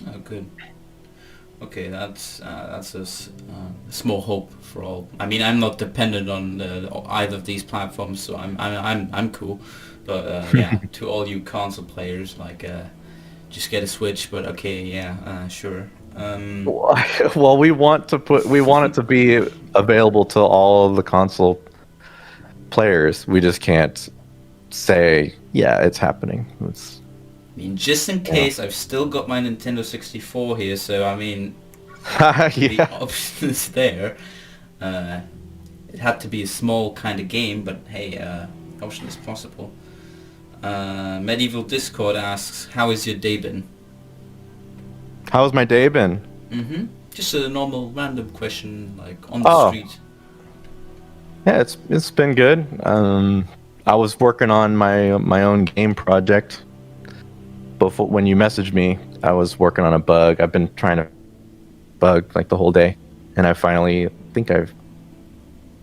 Speaker 1: Oh, good. Okay, that's a small hope for all. I mean, I'm not dependent on either of these platforms, so I'm cool. But yeah, to all you console players, like just get a Switch. But okay, yeah, sure.
Speaker 2: Well, we want it to be available to all of the console players. We just can't say, yeah, it's happening.
Speaker 1: I mean, just in case, I've still got my Nintendo 64 here, so I mean, the
Speaker 2: yeah.
Speaker 1: option is there. It had to be a small kind of game, but hey, option is possible. Medieval Discord asks, how has your day been?
Speaker 2: How's my day been?
Speaker 1: Just a normal random question, like on the street.
Speaker 2: Yeah, it's been good. I was working on my own game project. Before, when you messaged me, I was working on a bug. I've been trying to bug like the whole day, and I finally think I've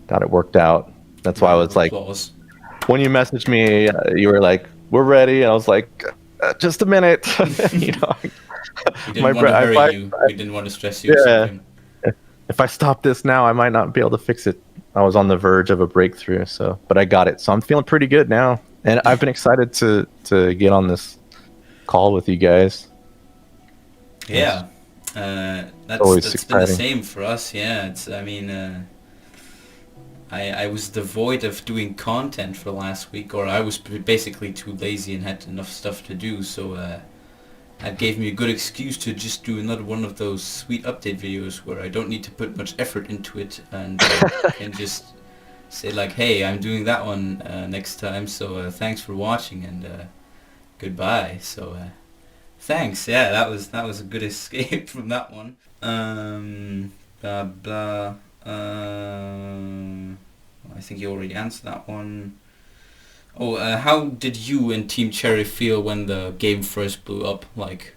Speaker 2: got it worked out. That's why I was like, when you messaged me, you were like, "We're ready," and I was like, "Just a minute," you know.
Speaker 1: We didn't want to hurry you. We didn't want to stress you.
Speaker 2: Yeah. If I stop this now, I might not be able to fix it. I was on the verge of a breakthrough, but I got it. So I'm feeling pretty good now, and I've been excited to get on this call with you guys.
Speaker 1: Yeah, that's been the same for us. Yeah, I mean, I was devoid of doing content for last week, or I was basically too lazy and had enough stuff to do. So that gave me a good excuse to just do another one of those sweet update videos where I don't need to put much effort into it and can just say like, hey, I'm doing that one next time. So thanks for watching and goodbye. So thanks. Yeah, that was a good escape from that one. Blah blah. I think you already answered that one. Oh, how did you and Team Cherry feel when the game first blew up, like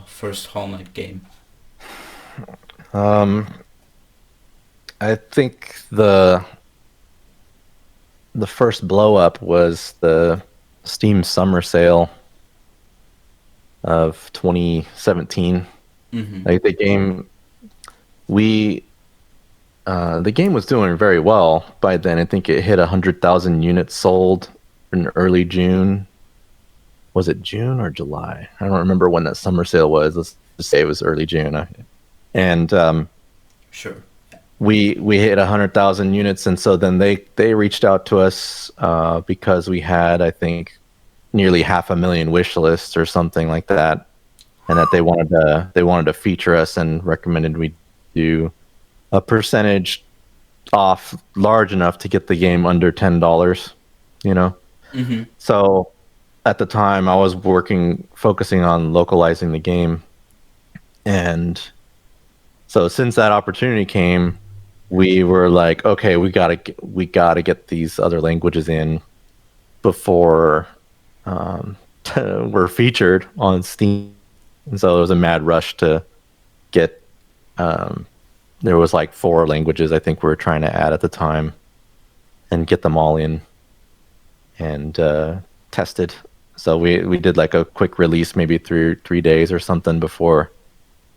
Speaker 1: first Hollow Knight game?
Speaker 2: I think the first blow up was the Steam summer sale of 2017. Like the game, the game was doing very well by then. I think it hit 100,000 units sold in early June. Was it June or July? I don't remember when that summer sale was. Let's just say it was early June. And
Speaker 1: sure,
Speaker 2: we hit 100,000 units, and so then they reached out to us because we had, I think, nearly 500,000 wish lists or something like that, and that they wanted to feature us and recommended we do a percentage off large enough to get the game under $10. You know. So at the time I was focusing on localizing the game, and so since that opportunity came, we were like, okay, we gotta get these other languages in before we're featured on Steam. And so there was a mad rush to get there was like 4 languages I think we were trying to add at the time and get them all in and tested. So we did like a quick release, maybe 3 days or something before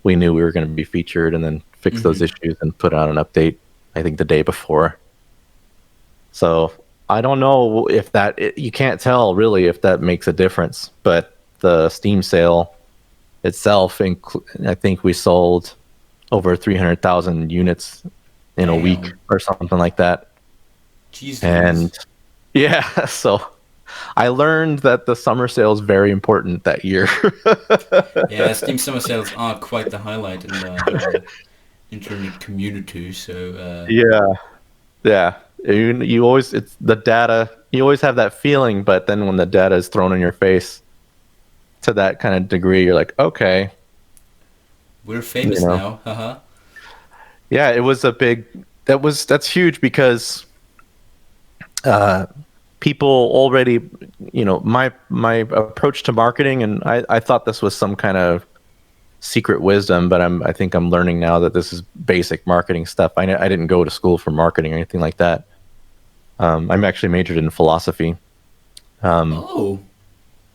Speaker 2: we knew we were going to be featured, and then fix those issues and put out an update, I think the day before. So I don't know if you can't tell really if that makes a difference, but the Steam sale itself, I think we sold over 300,000 units in a week or something like that.
Speaker 1: Jesus.
Speaker 2: And yeah, so I learned that the summer sale is very important that year.
Speaker 1: Yeah, Steam summer sales are quite the highlight in the internet community. So
Speaker 2: yeah. You always, it's the data. You always have that feeling, but then when the data is thrown in your face, to that kind of degree, you're like, okay,
Speaker 1: We're famous
Speaker 2: you know.
Speaker 1: now. Haha.
Speaker 2: Yeah, it was a big. That's huge because people already, my approach to marketing, and I thought this was some kind of secret wisdom, but I think I'm learning now that this is basic marketing stuff. I didn't go to school for marketing or anything like that. I'm actually majored in philosophy.
Speaker 1: Oh,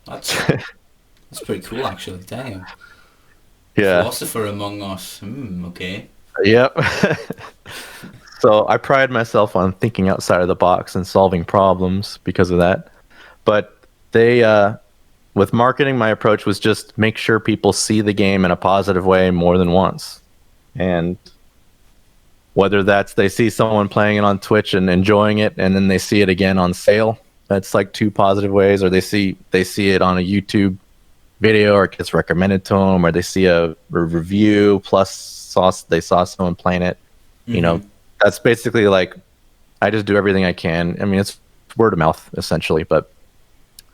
Speaker 1: that's pretty cool, actually. Damn.
Speaker 2: Yeah.
Speaker 1: Philosopher among us. Okay.
Speaker 2: Yep. So I pride myself on thinking outside of the box and solving problems because of that. But with marketing, my approach was just make sure people see the game in a positive way more than once. And whether that's they see someone playing it on Twitch and enjoying it, and then they see it again on sale, that's like two positive ways. Or they see it on a YouTube video, or it gets recommended to them, or they see a review plus they saw someone playing it. That's basically like I just do everything I can. I mean, it's word of mouth essentially, but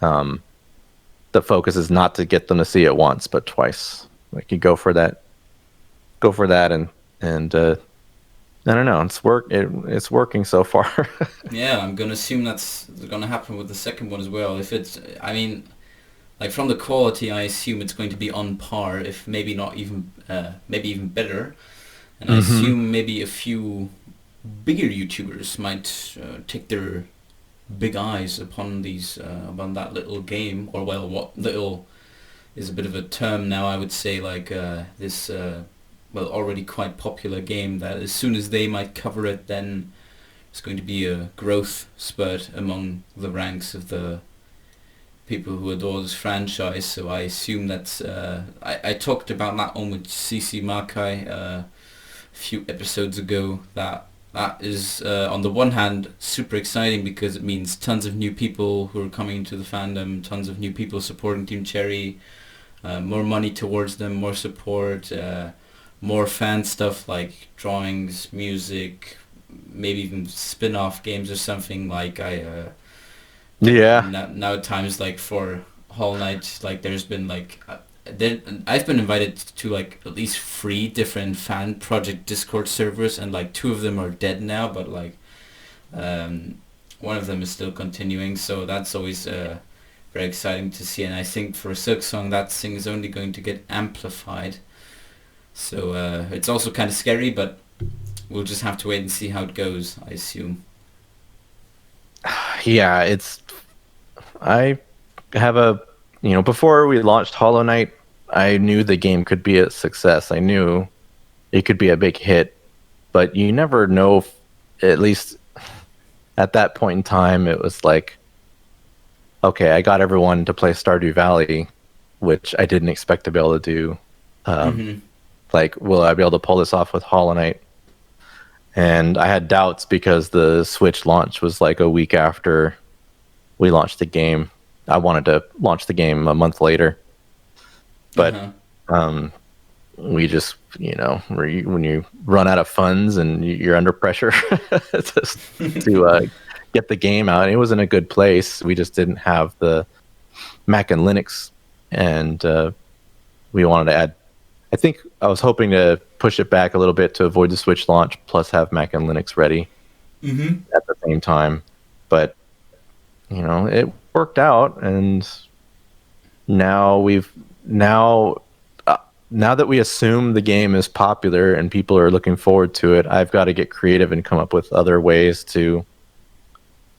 Speaker 2: the focus is not to get them to see it once, but twice. Like you go for that, and I don't know. It's working so far.
Speaker 1: Yeah, I'm gonna assume that's gonna happen with the second one as well. If it's, I mean, like from the quality, I assume it's going to be on par, if maybe not even, maybe even better. And I assume maybe a few bigger YouTubers might take their big eyes upon upon that little game, or well, what little is a bit of a term now, I would say, like this, well, already quite popular game, that as soon as they might cover it, then it's going to be a growth spurt among the ranks of the people who adore this franchise. So I assume that's, I talked about that one with CC Makai a few episodes ago, that is on the one hand super exciting because it means tons of new people who are coming into the fandom, tons of new people supporting Team Cherry, more money towards them, more support, more fan stuff like drawings, music, maybe even spin-off games or something. Like now at times, like for Hollow Knight, like there's been like I've been invited to like at least 3 different fan project Discord servers, and like 2 of them are dead now, but like one of them is still continuing, so that's always very exciting to see. And I think for Silksong, that thing is only going to get amplified, so it's also kind of scary, but we'll just have to wait and see how it goes, I assume.
Speaker 2: Yeah, I have before we launched Hollow Knight, I knew the game could be a success. I knew it could be a big hit, but you never know if, at least at that point in time, it was like, okay, I got everyone to play Stardew Valley, which I didn't expect to be able to do. Like, will I be able to pull this off with Hollow Knight? And I had doubts because the Switch launch was like a week after we launched the game. I wanted to launch the game a month later, but we just, when you run out of funds and you're under pressure to get the game out, it was in a good place. We just didn't have the Mac and Linux, and we wanted to add. I think I was hoping to push it back a little bit to avoid the Switch launch, plus have Mac and Linux ready at the same time. But it worked out, and now now that we assume the game is popular and people are looking forward to it, I've got to get creative and come up with other ways to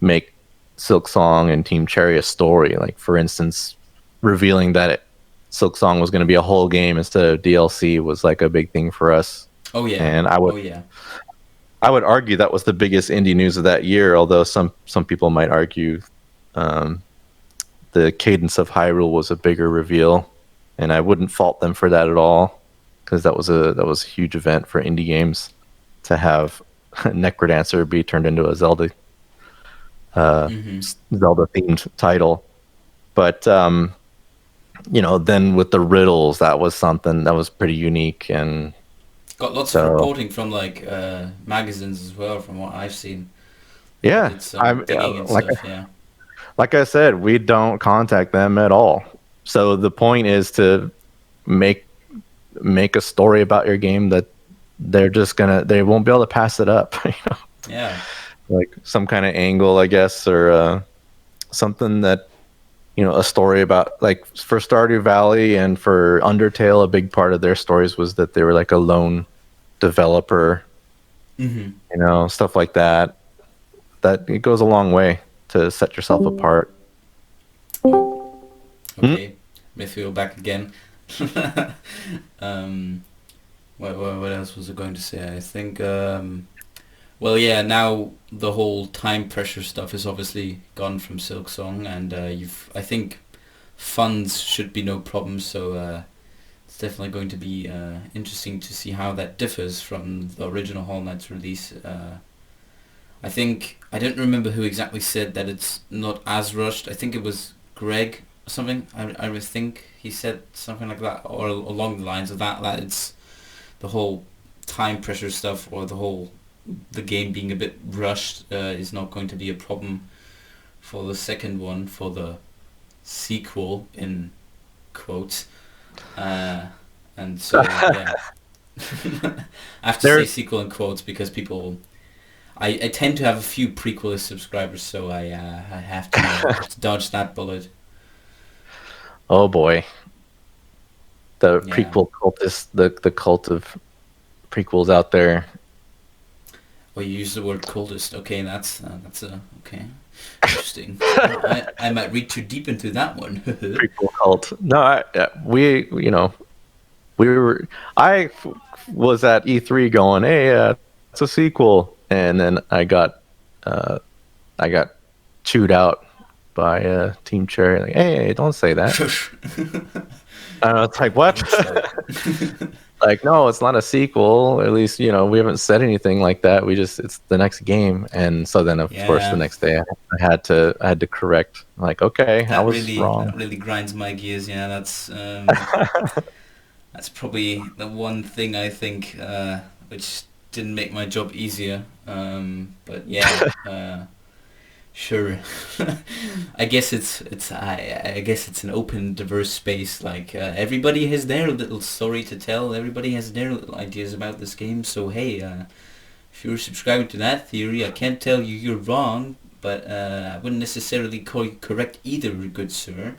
Speaker 2: make Silksong and Team Cherry a story. Like, for instance, revealing that Silksong was going to be a whole game instead of DLC was like a big thing for us.
Speaker 1: Oh yeah.
Speaker 2: And I would argue that was the biggest indie news of that year, although some people might argue the Cadence of Hyrule was a bigger reveal, and I wouldn't fault them for that at all, because that was a huge event for indie games to have Necrodancer be turned into a Zelda themed title. But then with the riddles, that was something that was pretty unique, and
Speaker 1: got lots of reporting from like magazines as well, from what I've seen.
Speaker 2: Yeah,
Speaker 1: I'm digging and stuff. Yeah.
Speaker 2: Like I said, we don't contact them at all. So the point is to make a story about your game that they won't be able to pass it up.
Speaker 1: Yeah.
Speaker 2: Like some kind of angle, I guess, or something that, a story about, like for Stardew Valley and for Undertale, a big part of their stories was that they were like a lone developer, stuff like that. That it goes a long way to set yourself apart.
Speaker 1: Okay, Mythreel back again. What else was I going to say? I think, well, yeah, now the whole time pressure stuff is obviously gone from Silksong, and I think funds should be no problem, so it's definitely going to be interesting to see how that differs from the original Hollow Knight's release. I think, I don't remember who exactly said that it's not as rushed. I think it was Greg or something. I would think he said something like that, or along the lines of that it's the whole time pressure stuff, or the game being a bit rushed is not going to be a problem for the second one, for the sequel in quotes. And so, yeah. I have to say sequel in quotes because people... I tend to have a few prequelist subscribers, so I have to dodge that bullet.
Speaker 2: Oh boy. The prequel cultist, the cult of prequels out there.
Speaker 1: Well, you use the word cultist. Okay, that's okay. Interesting. I might read too deep into that one.
Speaker 2: Prequel cult. No, I was at E3 going, hey, it's a sequel, and then I got chewed out by Team Cherry. Like, hey, don't say that. It's like, what? Like, no, it's not a sequel. At least, we haven't said anything like that. It's the next game. And so then, of course, the next day I had to correct. Like, okay, I was wrong.
Speaker 1: That really grinds my gears. Yeah, that's probably the one thing I think which didn't make my job easier. But yeah, sure. I guess I guess it's an open, diverse space. Like everybody has their little story to tell. Everybody has their little ideas about this game. So hey, if you're subscribing to that theory, I can't tell you you're wrong, but I wouldn't necessarily call you correct either, good sir.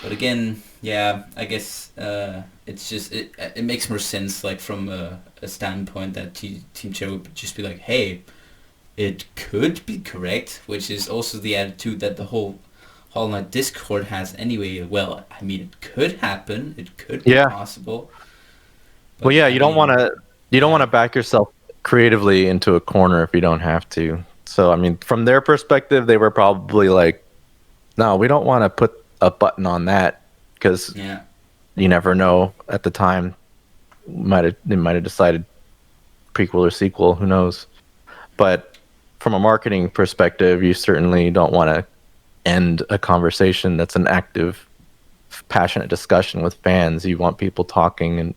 Speaker 1: But again, yeah, I guess it's just it makes more sense, like from a standpoint that Team Cherry would just be like, hey, it could be correct, which is also the attitude that the whole Hollow Knight Discord has anyway. Well, I mean, it could happen, it could be possible. But,
Speaker 2: well, yeah, you don't want to back yourself creatively into a corner if you don't have to. So, I mean, from their perspective, they were probably like, no, we don't want to put a button on that because you never know at the time. They might have decided prequel or sequel, who knows. But from a marketing perspective, you certainly don't want to end a conversation that's an active, passionate discussion with fans. You want people talking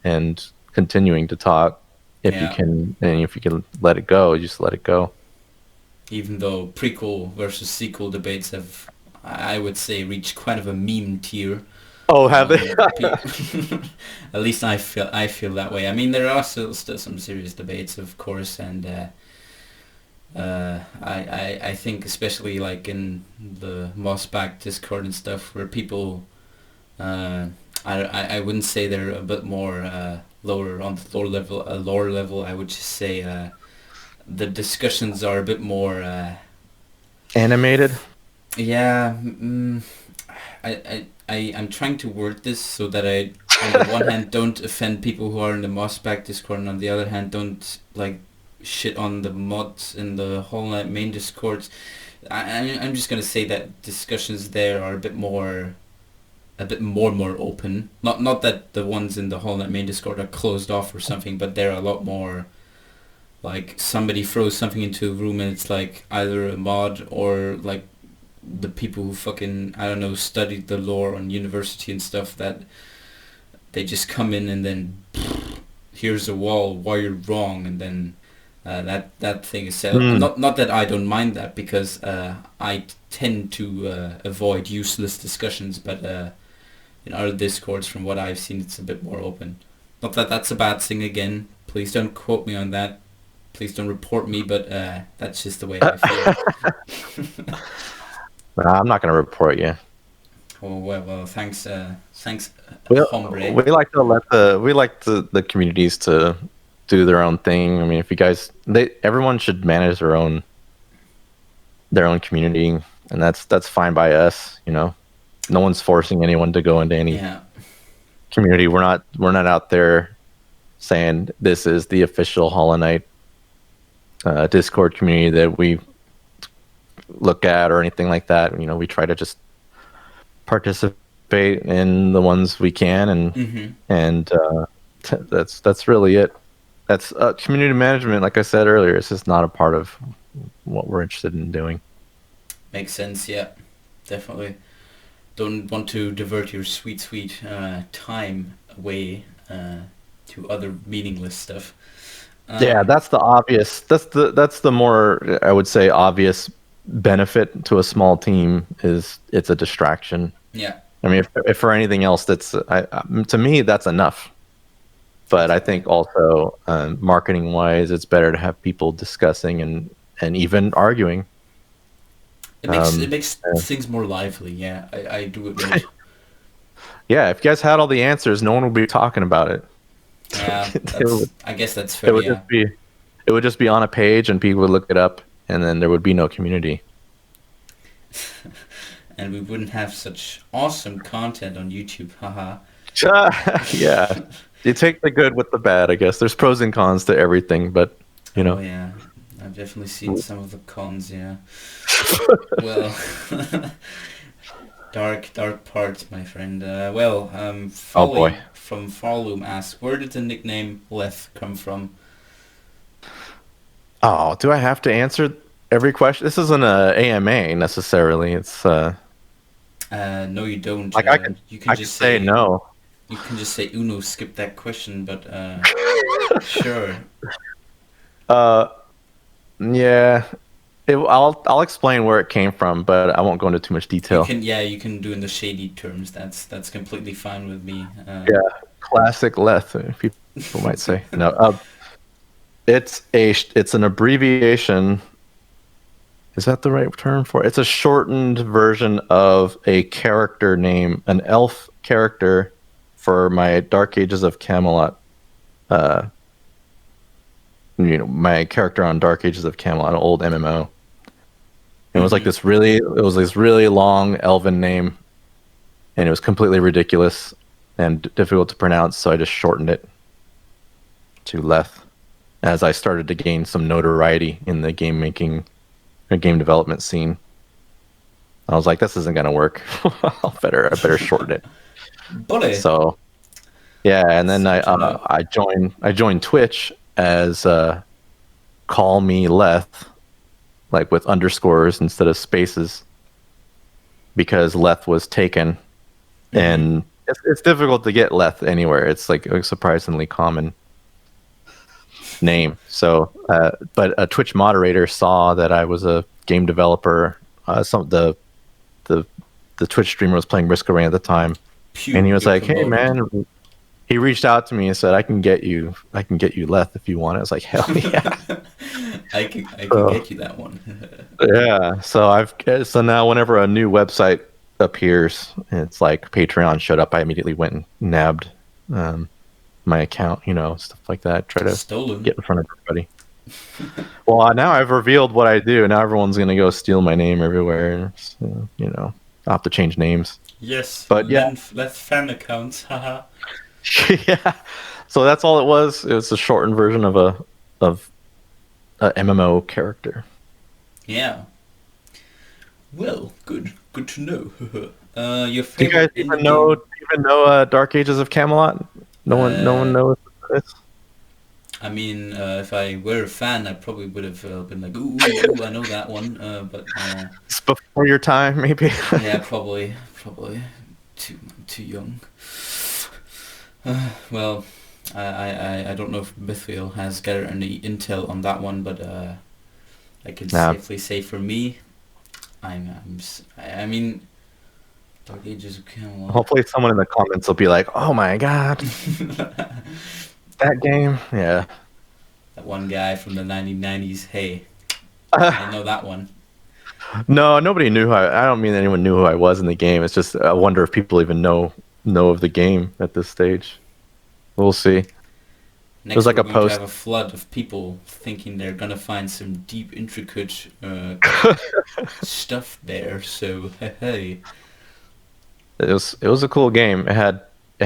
Speaker 2: and continuing to talk. If you can let it go, just let it go. Even
Speaker 1: though prequel versus sequel debates have, I would say, reached quite of a meme tier.
Speaker 2: Oh, have they?
Speaker 1: At least I feel that way. I mean, there are still some serious debates, of course, and I think especially like in the Mossback Discord and stuff, where people, I wouldn't say they're a bit more lower on the lower level. I would just say the discussions are a bit more
Speaker 2: animated.
Speaker 1: Yeah, I'm trying to word this so that I, on the one hand, don't offend people who are in the Mossback Discord, and on the other hand, don't like shit on the mods in the Hollow Knight main Discords. I'm just gonna say that discussions there are a bit more open. Not that the ones in the Hollow Knight main Discord are closed off or something, but they're a lot more like somebody throws something into a room and it's like either a mod or like the people who fucking, I don't know, studied the lore on university and stuff, that they just come in and then here's a wall, why you're wrong, and then That thing is set up. Not that I don't mind that, because I tend to avoid useless discussions, but in other discords, from what I've seen, it's a bit more open. Not that that's a bad thing again. Please don't quote me on that. Please don't report me, but that's just the way I feel.
Speaker 2: Nah, I'm not going to report you.
Speaker 1: Oh well, thanks, hombre.
Speaker 2: We like to let the communities to do their own thing. I mean, if you guys, everyone should manage their own community, and that's fine by us. You know, no one's forcing anyone to go into any community. We're not out there saying this is the official Hollow Knight Discord community that we look at or anything like that. You know, we try to just participate in the ones we can, and that's really it. That's community management. Like I said earlier, it's just not a part of what we're interested in doing.
Speaker 1: Makes sense. Yeah, definitely. Don't want to divert your sweet time away to other meaningless stuff.
Speaker 2: Yeah, that's the obvious. That's the more, I would say, obvious benefit to a small team is it's a distraction.
Speaker 1: Yeah.
Speaker 2: I mean, if for anything else, that's to me that's enough. But I think also marketing wise, it's better to have people discussing and even arguing.
Speaker 1: It makes things more lively. Yeah, I do admit.
Speaker 2: Yeah, if you guys had all the answers, no one would be talking about it.
Speaker 1: Yeah, I guess that's fair.
Speaker 2: It would just be on a page, and people would look it up, and then there would be no community.
Speaker 1: And we wouldn't have such awesome content on YouTube. Haha.
Speaker 2: Yeah, you take the good with the bad, I guess. There's pros and cons to everything, but you know.
Speaker 1: Oh yeah, I've definitely seen some of the cons. Yeah. Well, dark parts, my friend. Folly from Farloom asks, where did the nickname Leth come from?
Speaker 2: Oh, do I have to answer every question? This isn't a AMA necessarily. It's
Speaker 1: no, you don't.
Speaker 2: Like you can just say no.
Speaker 1: You can just say Uno, skip that question, but sure.
Speaker 2: Yeah. I'll explain where it came from, but I won't go into too much detail.
Speaker 1: You can do in the shady terms. That's completely fine with me.
Speaker 2: Yeah, classic Leth, people might say. No, it's an abbreviation. Is that the right term for it? It's a shortened version of a character name, an elf character for my Dark Ages of Camelot. My character on Dark Ages of Camelot, an old MMO. It was like this really long elven name, and it was completely ridiculous and difficult to pronounce, so I just shortened it to Leth as I started to gain some notoriety in the game development scene. I was like, this isn't gonna work. I better shorten it.
Speaker 1: Bully.
Speaker 2: So yeah, and then I joined Twitch as Call Me Leth, like with underscores instead of spaces, because Leth was taken, and it's difficult to get Leth anywhere. It's like a surprisingly common name. So, but a Twitch moderator saw that I was a game developer. The Twitch streamer was playing Risk Array at the time, and he was like, "Hey, man." He reached out to me and said, "I can get you Leth if you want it." I was like, "Hell yeah!"
Speaker 1: I can get you that one.
Speaker 2: Yeah. So now whenever a new website appears, it's like Patreon showed up, I immediately went and nabbed my account, stuff like that. Try to get in front of everybody. Well, now I've revealed what I do. Now everyone's gonna go steal my name everywhere. So, I'll have to change names.
Speaker 1: Yes.
Speaker 2: But yeah,
Speaker 1: Leth fan accounts. Haha.
Speaker 2: Yeah, so that's all it was. It was a shortened version of a MMO character.
Speaker 1: Yeah. Well, good to know. Your favorite?
Speaker 2: Do you guys even know Dark Ages of Camelot? No one knows this.
Speaker 1: I mean, if I were a fan, I probably would have been like, ooh, I know that one. But
Speaker 2: it's before your time, maybe.
Speaker 1: Yeah, probably too young. Well, I don't know if Mythreel has gathered any intel on that one, but I can
Speaker 2: Nah.
Speaker 1: safely say for me, I mean, Dark Ages of Camelot.
Speaker 2: Hopefully someone in the comments will be like, "Oh my god, that game!" Yeah.
Speaker 1: That one guy from the 1990s. Hey, I know that one.
Speaker 2: No, nobody knew who I don't mean anyone knew who I was in the game. It's just I wonder if people even know of the game at this stage. We'll see.
Speaker 1: Next,
Speaker 2: was like
Speaker 1: we're
Speaker 2: a
Speaker 1: going
Speaker 2: post.
Speaker 1: to have a flood of people thinking they're gonna find some deep, intricate stuff there. So hey,
Speaker 2: It was a cool game. It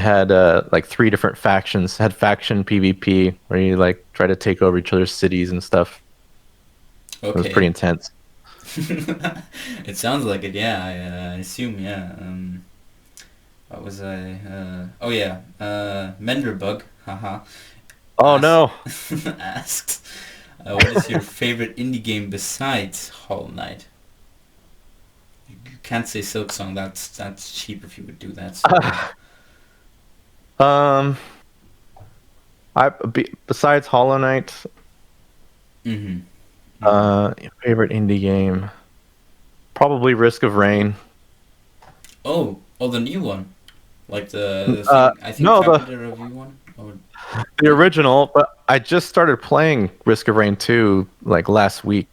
Speaker 2: had like 3 different factions. It had faction PvP where you like try to take over each other's cities and stuff. It was pretty
Speaker 1: okay.
Speaker 2: intense.
Speaker 1: It sounds like it. Yeah, I assume. Yeah. What was I? Oh yeah. Menderbug. Haha.
Speaker 2: Oh
Speaker 1: Asked,
Speaker 2: no.
Speaker 1: asked, what is your favorite indie game besides Hollow Knight? You can't say Silksong. That's cheap if you would do that. So,
Speaker 2: Um, besides Hollow Knight,
Speaker 1: mm-hmm.
Speaker 2: favorite indie game, probably Risk of Rain.
Speaker 1: Oh, the new one, like the thing. I think
Speaker 2: No,
Speaker 1: Carpenter review one. Or
Speaker 2: the original, but I just started playing Risk of Rain 2 like last week.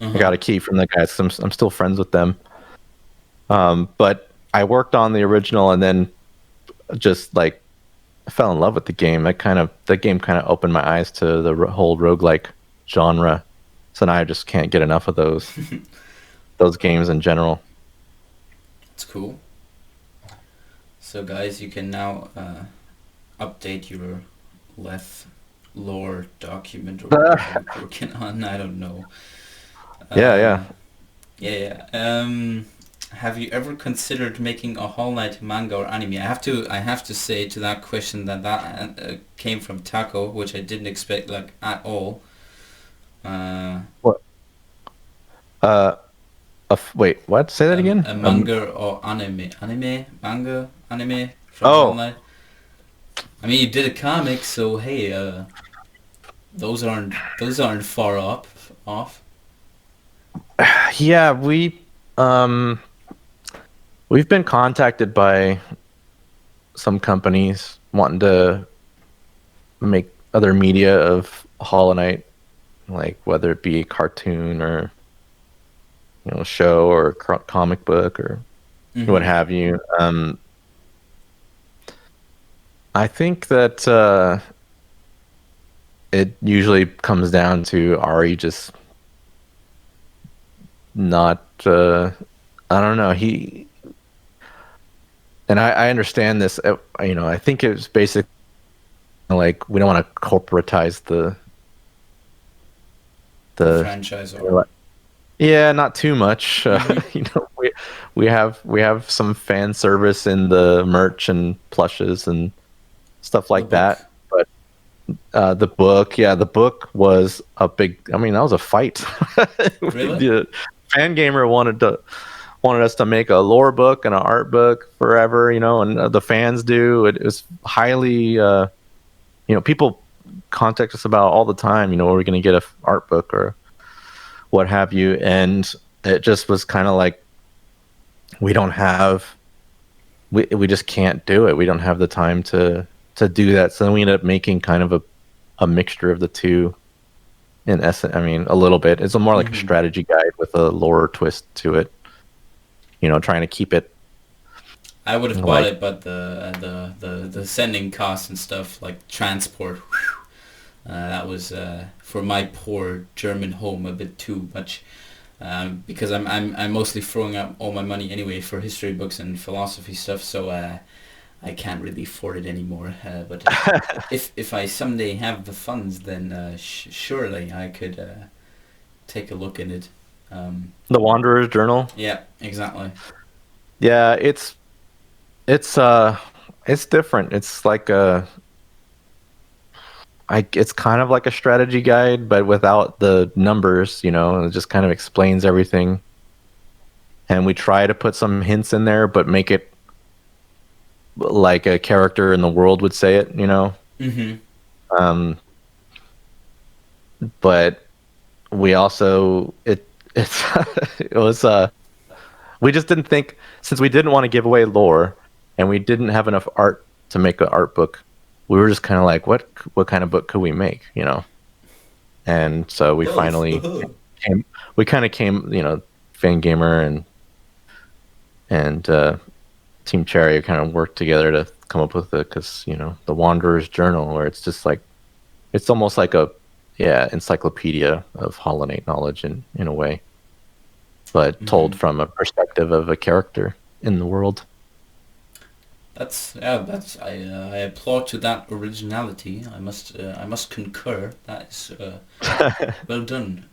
Speaker 2: I got a key from the guys. I'm still friends with them. But I worked on the original and then just like I fell in love with the game. The game kind of opened my eyes to the whole roguelike genre. So now I just can't get enough of those games in general.
Speaker 1: It's cool. So guys, you can now update your Leth lore document or whatever you're working on. I don't know.
Speaker 2: Yeah.
Speaker 1: Yeah. Have you ever considered making a Hollow Knight manga or anime? I have to say to that question that came from Taco, which I didn't expect like at all.
Speaker 2: What? Wait, what? Say that again?
Speaker 1: A manga or manga, anime from Hollow
Speaker 2: Oh,
Speaker 1: Knight. I mean, you did a comic, so hey, those aren't far off.
Speaker 2: yeah. We've been contacted by some companies wanting to make other media of Hollow Knight, like whether it be a cartoon or show or comic book or what have you. I think that it usually comes down to Ari just not. I don't know. I understand this. I think it was basically like we don't want to corporatize the
Speaker 1: Franchise or
Speaker 2: yeah, not too much. We have some fan service in the merch and plushes and stuff like that. But the book was a big. I mean, that was a fight.
Speaker 1: Really?
Speaker 2: The Fangamer wanted us to make a lore book and an art book forever, and the fans do. It was highly, people contact us about all the time. We're going to get a art book or what have you, and it just was kind of like we just can't do it. We don't have the time to do that. So then we ended up making kind of a mixture of the two. In essence, I mean, a little bit. It's more like a strategy guide with a lore twist to it. Trying to keep it.
Speaker 1: I would have bought it, but the sending costs and stuff like transport, that was for my poor German home a bit too much. Because I'm mostly throwing out all my money anyway for history books and philosophy stuff, so I can't really afford it anymore. But if I someday have the funds, then surely I could take a look at it.
Speaker 2: The Wanderer's Journal.
Speaker 1: Yeah, exactly.
Speaker 2: Yeah, it's different. It's like it's kind of like a strategy guide, but without the numbers. It just kind of explains everything. And we try to put some hints in there, but make it like a character in the world would say it.
Speaker 1: Mm-hmm.
Speaker 2: Um, but we also it's it was we just didn't think, since we didn't want to give away lore and we didn't have enough art to make an art book, we were just kind of like, what kind of book could we make, you know? And so we
Speaker 1: Both.
Speaker 2: finally came, we kind of came, you know, Fangamer and Team Cherry kind of worked together to come up with it, because, you know, the Wanderer's Journal, where it's just like, it's almost like a, yeah, encyclopedia of Hollow Knight knowledge in a way, but told
Speaker 1: Mm-hmm.
Speaker 2: from a perspective of a character in the world.
Speaker 1: I applaud to that originality. I must concur. That is well done.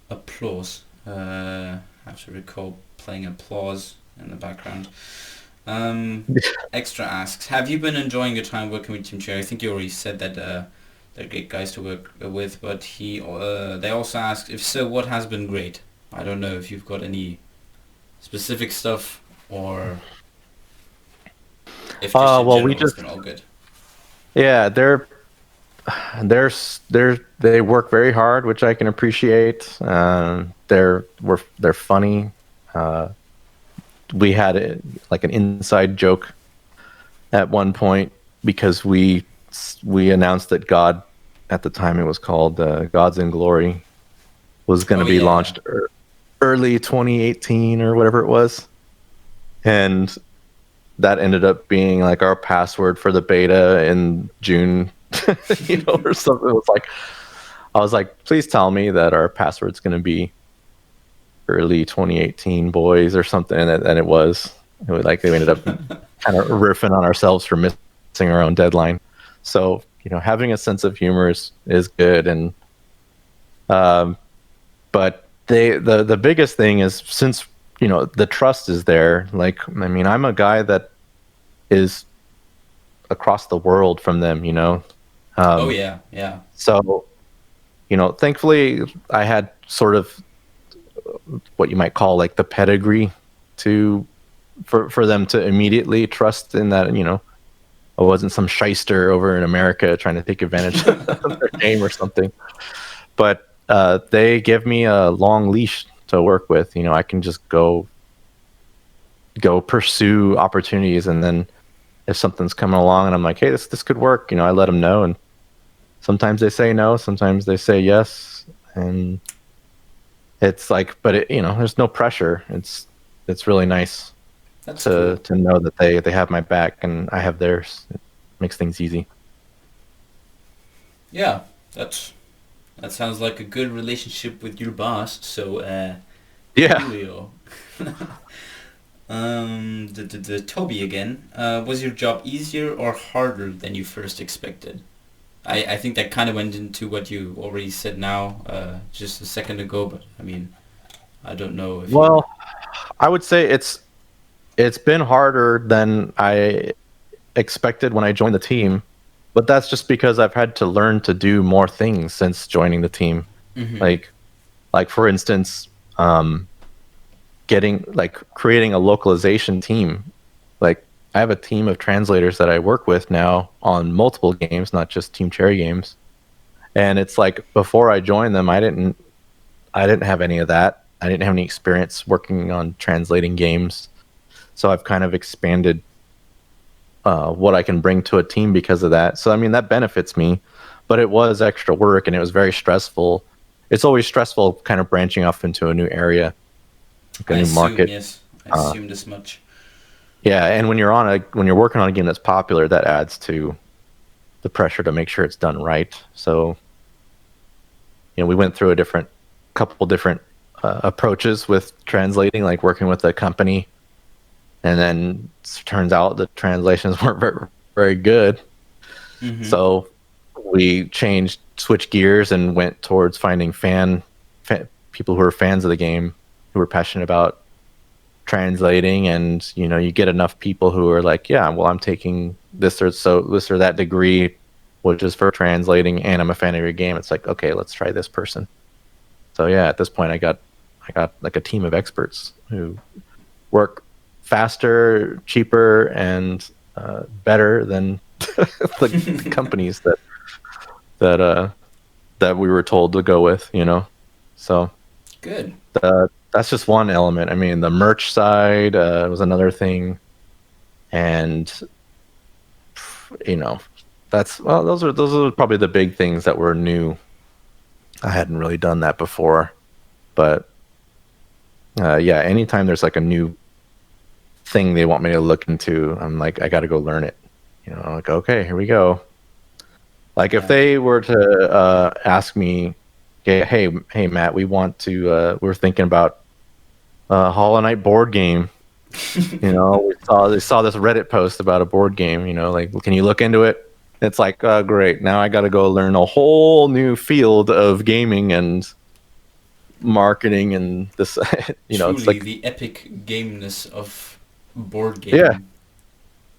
Speaker 1: Applause. I have to recall playing applause in the background. Extra asks, have you been enjoying your time working with Team Cherry? I think you already said that they're great guys to work with, but they also asked, if so, what has been great? I don't know if you've got any specific stuff, or if just in
Speaker 2: Well, we
Speaker 1: general it's
Speaker 2: just,
Speaker 1: been all good.
Speaker 2: yeah, they work very hard, which I can appreciate. They're funny. Uh, we had like an inside joke at one point, because we announced that God, at the time it was called Gods in Glory, was going
Speaker 1: Oh
Speaker 2: to be
Speaker 1: yeah.
Speaker 2: launched early 2018 or whatever it was, and that ended up being like our password for the beta in June, you know, or something. It was like, I was like, please tell me that our password's going to be early 2018 boys or something, and it was. It was like, they ended up kind of riffing on ourselves for missing our own deadline. So, you know, having a sense of humor is good, and but the biggest thing is, since, you know, the trust is there. Like, I mean, I'm a guy that is across the world from them, you know.
Speaker 1: Oh
Speaker 2: Um,
Speaker 1: yeah. Yeah.
Speaker 2: so, you know, thankfully I had sort of what you might call like the pedigree to for them to immediately trust in that, you know, I wasn't some shyster over in America trying to take advantage of their game or something. But they give me a long leash to work with. You know, I can just go pursue opportunities, and then if something's coming along and I'm like, hey, this could work, you know, I let them know, and sometimes they say no, sometimes they say yes, and it's like, but it, you know, there's no pressure. It's really nice
Speaker 1: That's
Speaker 2: to
Speaker 1: cool.
Speaker 2: know that they have my back and I have theirs. It makes things easy.
Speaker 1: Yeah. That sounds like a good relationship with your boss. So
Speaker 2: Yeah.
Speaker 1: coolio. The Toby again. Was your job easier or harder than you first expected? I think that kind of went into what you already said now, just a second ago. But I mean, I don't know if you.
Speaker 2: Well, I would say it's been harder than I expected when I joined the team, but that's just because I've had to learn to do more things since joining the team.
Speaker 1: Mm-hmm.
Speaker 2: Like for instance, getting like creating a localization team. Like, I have a team of translators that I work with now on multiple games, not just Team Cherry games. And it's like, before I joined them, I didn't have any of that. I didn't have any experience working on translating games. So I've kind of expanded what I can bring to a team because of that. So I mean, that benefits me, but it was extra work and it was very stressful. It's always stressful kind of branching off into a new area, like a
Speaker 1: I
Speaker 2: new
Speaker 1: assume,
Speaker 2: market.
Speaker 1: yes. I
Speaker 2: Uh,
Speaker 1: assumed as much.
Speaker 2: yeah, and when you're working on a game that's popular, that adds to the pressure to make sure it's done right. So, you know, we went through a couple different approaches with translating, like working with a company, and then it turns out the translations weren't very, very good.
Speaker 1: Mm-hmm.
Speaker 2: So we switched gears, and went towards finding people who are fans of the game, who are passionate about translating. And, you know, you get enough people who are like, yeah, well, I'm taking this or that degree, which is for translating, and I'm a fan of your game. It's like, okay, let's try this person. So yeah, at this point, I got like a team of experts who work faster, cheaper, and better than the companies that we were told to go with, So
Speaker 1: Good.
Speaker 2: that's just one element. I mean, the merch side was another thing, and those are probably the big things that were new. I hadn't really done that before, but yeah, anytime there's like a new thing they want me to look into, I'm like, I got to go learn it. Like, okay, here we go. Like if they were to ask me, hey, Matt, we're thinking about a Hollow Knight board game. We saw this Reddit post about a board game. Like, can you look into it? It's like, great. Now I got to go learn a whole new field of gaming and marketing and this.
Speaker 1: Truly,
Speaker 2: it's like
Speaker 1: the epic gameness of board game.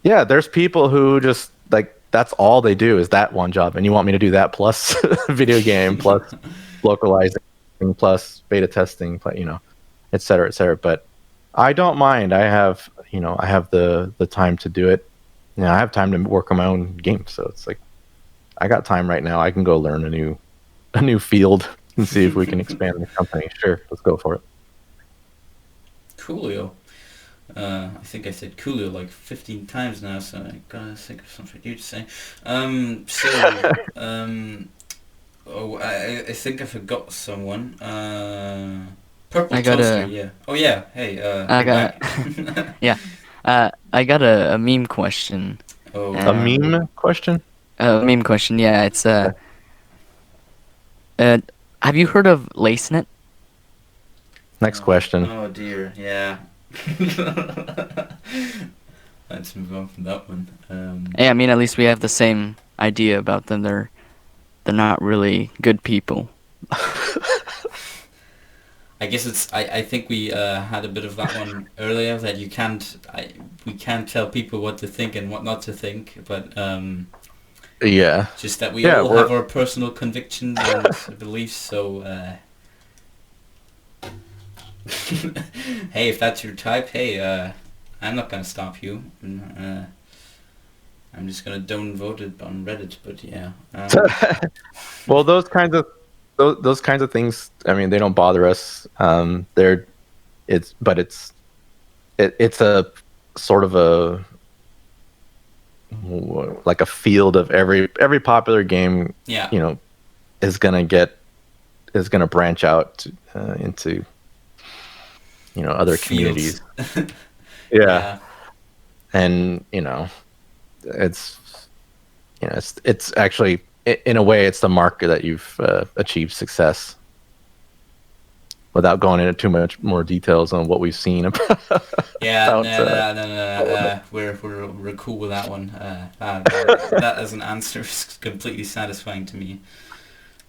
Speaker 2: Yeah. There's people who just like that's all they do is that one job, and you want me to do that plus video game plus localizing plus beta testing, et cetera, et cetera. But I don't mind. I have the time to do it. I have time to work on my own game, so it's like I got time right now. I can go learn a new field and see if we can expand the company. Sure, let's go for it.
Speaker 1: Coolio. I think I said coolio like 15 times now, so I gotta think of something new to say. I think I forgot someone. Purple
Speaker 3: I got
Speaker 1: Toaster, yeah. Oh yeah, hey,
Speaker 3: I
Speaker 1: you're
Speaker 3: got
Speaker 1: back.
Speaker 3: yeah. I got a meme question.
Speaker 1: Oh,
Speaker 2: A meme question?
Speaker 3: A meme question. Yeah, it's have you heard of LaceNet?
Speaker 2: Next question.
Speaker 1: Oh dear, yeah. Let's move on from that one.
Speaker 3: Yeah, I mean, at least we have the same idea about them. They're not really good people.
Speaker 1: I guess I think we had a bit of that one earlier, that we can't tell people what to think and what not to think, but
Speaker 2: yeah,
Speaker 1: just that we all have our personal convictions and beliefs. So hey, if that's your type, hey, I'm not gonna stop you. I'm just gonna don't vote it on Reddit, but yeah.
Speaker 2: Well, those kinds of things. I mean, they don't bother us. It's a sort of a like a field of every popular game.
Speaker 1: Yeah.
Speaker 2: Is gonna branch out into other
Speaker 1: Fields.
Speaker 2: communities.
Speaker 1: Yeah.
Speaker 2: And it's actually, in a way, it's the marker that you've achieved success. Without going into too much more details on what we've seen about.
Speaker 1: Yeah, no. We're cool with that one. That as an answer is completely satisfying to me.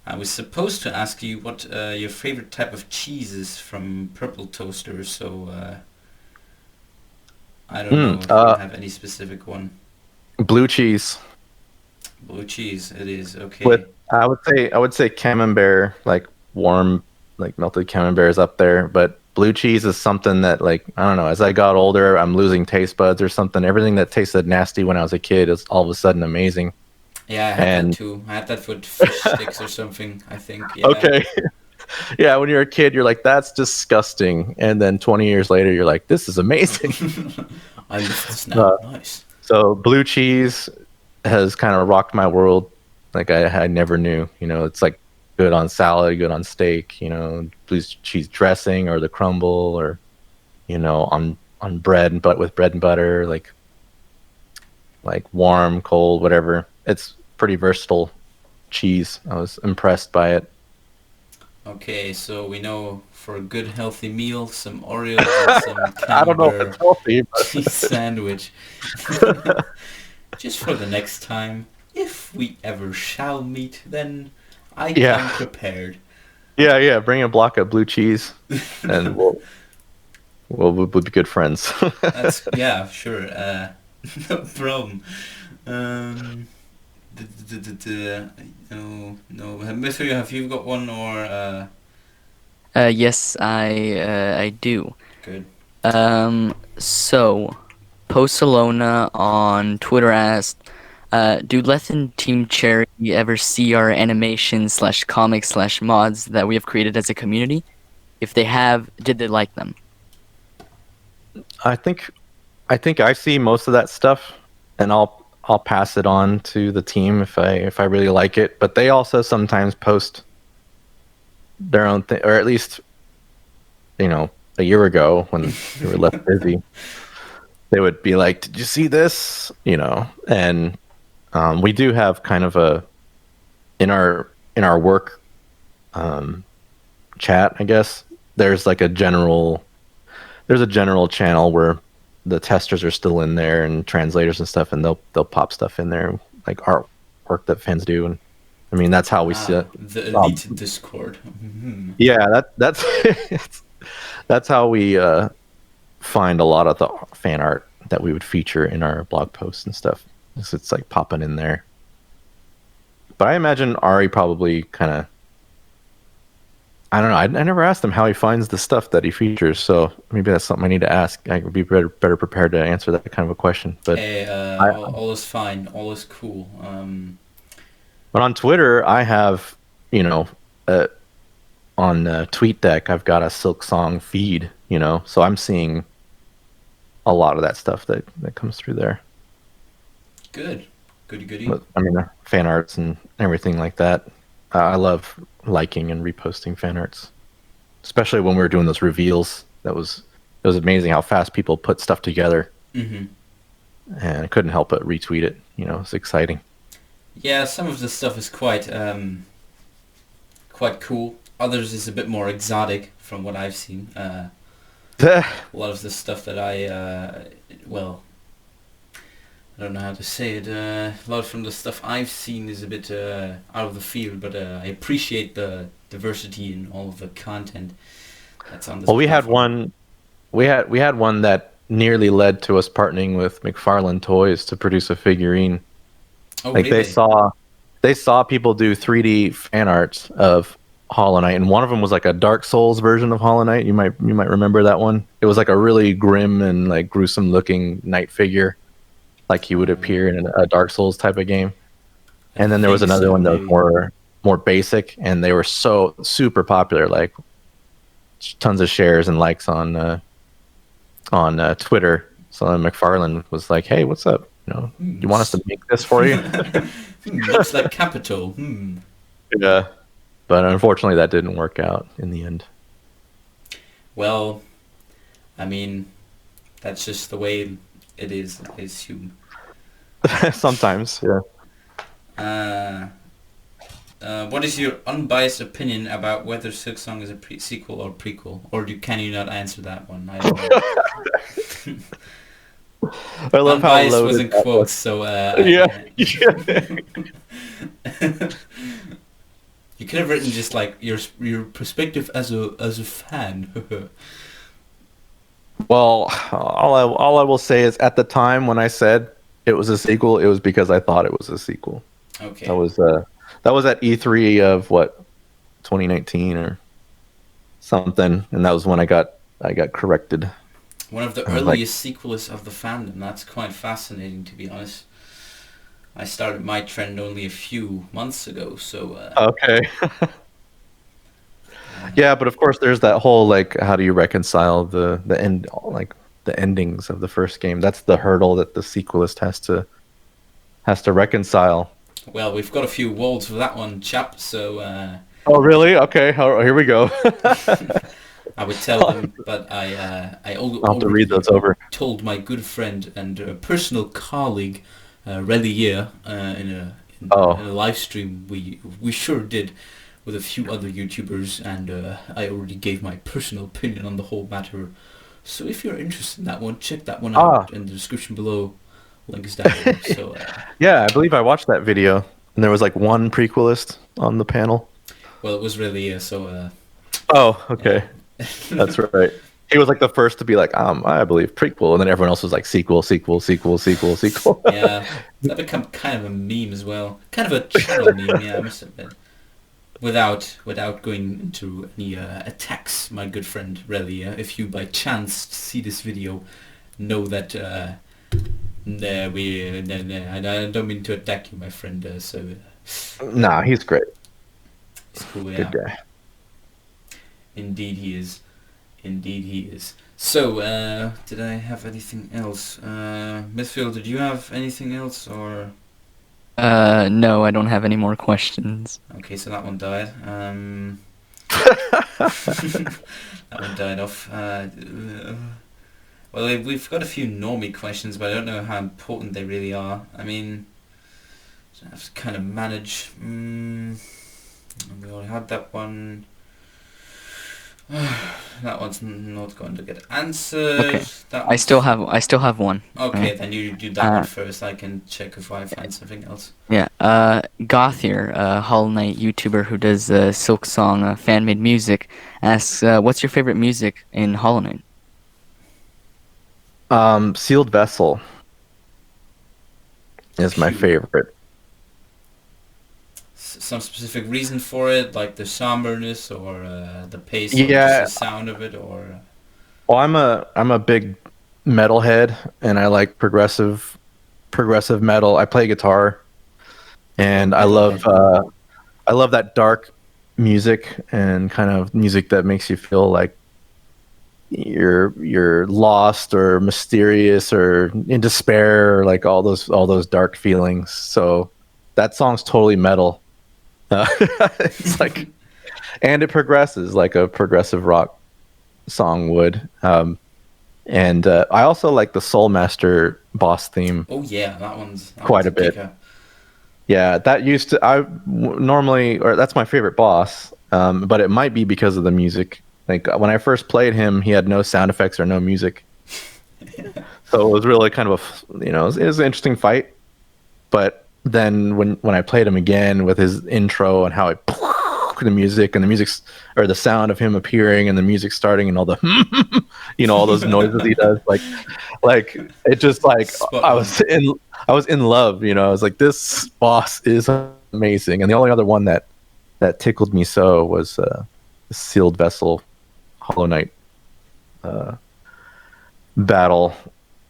Speaker 1: I was supposed to ask you what your favorite type of cheese is from Purple Toaster, so I don't know if you have any specific one.
Speaker 2: Blue cheese.
Speaker 1: Blue cheese, it is, okay.
Speaker 2: I would say camembert, like warm, like melted camembert is up there, but blue cheese is something that, like, I don't know, as I got older, I'm losing taste buds or something. Everything that tasted nasty when I was a kid is all of a sudden amazing.
Speaker 1: Yeah, I had that too. I had that with fish sticks or something, I think. Yeah.
Speaker 2: Okay. Yeah, when you're a kid, you're like, that's disgusting. And then 20 years later, you're like, this is amazing.
Speaker 1: I love this now. Nice.
Speaker 2: So blue cheese has kind of rocked my world. Like I never knew, it's like good on salad, good on steak, blue cheese dressing or the crumble or, on bread, but with bread and butter, like warm, cold, whatever. It's pretty versatile cheese. I was impressed by it.
Speaker 1: Okay, so we know for a good healthy meal, some Oreos and some
Speaker 2: I don't know if it's healthy, but
Speaker 1: cheese sandwich. Just for the next time, if we ever shall meet, then I come prepared.
Speaker 2: Yeah, bring a block of blue cheese, and we'll be good friends.
Speaker 1: Yeah, sure. No problem. No. Mythreel, have you got one or?
Speaker 3: Yes, I do.
Speaker 1: Good.
Speaker 3: So, Postalona on Twitter asked, Do Leth and Team Cherry ever see our animations/comics/mods that we have created as a community? If they have, did they like them?
Speaker 2: I think I see most of that stuff, and I'll pass it on to the team if I really like it. But they also sometimes post their own thing, or at least, a year ago when they were less busy, they would be like, "Did you see this?" And we do have kind of in our work chat, I guess. There's like a general channel where the testers are still in there and translators and stuff, and they'll pop stuff in there like artwork that fans do, and I mean that's how we see it.
Speaker 1: The elite Discord. Mhm.
Speaker 2: Yeah, that's that's how we find a lot of the fan art that we would feature in our blog posts and stuff. It's like popping in there. But I imagine Ari probably kind of, I don't know. I never asked him how he finds the stuff that he features, so maybe that's something I need to ask. I would be better prepared to answer that kind of a question. But
Speaker 1: Hey, all is fine, all is cool.
Speaker 2: but on Twitter, I have, on TweetDeck, I've got a Silksong feed, so I'm seeing a lot of that stuff that comes through there.
Speaker 1: Good, goody.
Speaker 2: But, I mean, fan arts and everything like that. I love liking and reposting fan arts, especially when we were doing those reveals. It was amazing how fast people put stuff together,
Speaker 1: Mm-hmm.
Speaker 2: and I couldn't help but retweet it. It's exciting.
Speaker 1: Yeah, some of the stuff is quite cool. Others is a bit more exotic from what I've seen. A lot of the stuff that I don't know how to say it. A lot from the stuff I've seen is a bit out of the field, but I appreciate the diversity in all of the content that's on this.
Speaker 2: Well, we had
Speaker 1: platform.
Speaker 2: one. We had one that nearly led to us partnering with McFarlane Toys to produce a figurine.
Speaker 1: Oh,
Speaker 2: Like
Speaker 1: really?
Speaker 2: they saw people do 3D fan arts of Hollow Knight, and one of them was like a Dark Souls version of Hollow Knight. You might remember that one. It was like a really grim and like gruesome looking knight figure, like he would appear in a Dark Souls type of game. And then there was another one that was more basic, and they were so super popular, like tons of shares and likes on Twitter. So then McFarlane was like, "Hey, what's up? You want us to make this for you?"
Speaker 1: Looks like capital.
Speaker 2: Yeah, but unfortunately, that didn't work out in the end.
Speaker 1: Well, I mean, that's just the way it is, I assume.
Speaker 2: Sometimes, yeah.
Speaker 1: What is your unbiased opinion about whether Silksong is a sequel or prequel? Or can you not answer that one? I don't know.
Speaker 2: I love how
Speaker 1: Unbiased
Speaker 2: loaded
Speaker 1: was in
Speaker 2: that
Speaker 1: quotes, so
Speaker 2: Yeah.
Speaker 1: you could have written just like your perspective as a fan.
Speaker 2: Well, all I will say is at the time when I said it was a sequel, it was because I thought it was a sequel.
Speaker 1: Okay.
Speaker 2: That was at E3 of what, 2019 or something, and that was when I got corrected.
Speaker 1: One of the
Speaker 2: I was
Speaker 1: earliest sequelists of the fandom. That's quite fascinating, to be honest. I started my trend only a few months ago, so...
Speaker 2: Okay. Yeah, but of course there's that whole, like, how do you reconcile the end, like, the endings of the first game? That's the hurdle that the sequelist has to reconcile.
Speaker 1: Well, we've got a few walls for that one, chap, so...
Speaker 2: Oh, really? Okay, here we go.
Speaker 1: I would tell them, but I
Speaker 2: I'll have to read those over.
Speaker 1: told my good friend and personal colleague, Relier, in a live stream we sure did with a few other YouTubers, and I already gave my personal opinion on the whole matter. So if you're interested in that one, check that one out in the description below. Link is down there. So
Speaker 2: yeah, I believe I watched that video, and there was like one prequelist on the panel.
Speaker 1: well, it was Relier, so...
Speaker 2: Oh, okay. That's right. He was like the first to be like, I believe prequel, and then everyone else was like sequel.
Speaker 1: Yeah, that become kind of a meme as well. Kind of a channel meme, yeah, I must admit. Without going into any attacks, my good friend Relier, if you by chance see this video, know that I don't mean to attack you, my friend.
Speaker 2: Nah, he's great.
Speaker 1: It's cool,
Speaker 2: Good
Speaker 1: yeah.
Speaker 2: guy.
Speaker 1: Indeed he is. Indeed he is. So, did I have anything else? Mythreel, did you have anything else, or...?
Speaker 3: No, I don't have any more questions.
Speaker 1: Okay, so that one died. That one died off. Well, we've got a few normie questions, but I don't know how important they really are. I mean, I have to kind of manage. We already had that one. That one's not going to get answered.
Speaker 3: Okay.
Speaker 1: That
Speaker 3: I still have one.
Speaker 1: Okay, then you do that one first. I can check if I find something else.
Speaker 3: Yeah. Goth here, a Hollow Knight YouTuber who does Silksong fan-made music, asks, "What's your favorite music in Hollow Knight?"
Speaker 2: Sealed Vessel is my favorite.
Speaker 1: Some specific reason for it, like the somberness or the pace, or
Speaker 2: Yeah.
Speaker 1: just the sound of it, or...
Speaker 2: Well, I'm a big metalhead, and I like progressive metal. I play guitar, and I love that dark music and kind of music that makes you feel like you're lost or mysterious or in despair, or like all those dark feelings. So that song's totally metal. It's like, and it progresses like a progressive rock song would. And I also like the Soul Master boss theme.
Speaker 1: Oh yeah, that one's
Speaker 2: Quite a bit.
Speaker 1: kicker.
Speaker 2: Yeah, that used to normally, or that's my favorite boss. But it might be because of the music. Like when I first played him, he had no sound effects or no music, so it was really kind of it was an interesting fight. But then when I played him again with his intro and how it the music and the music's or the sound of him appearing and the music starting and all the all those noises he does, like it just like I was in love. I was like, this boss is amazing. And the only other one that tickled me so was the Sealed Vessel Hollow Knight battle,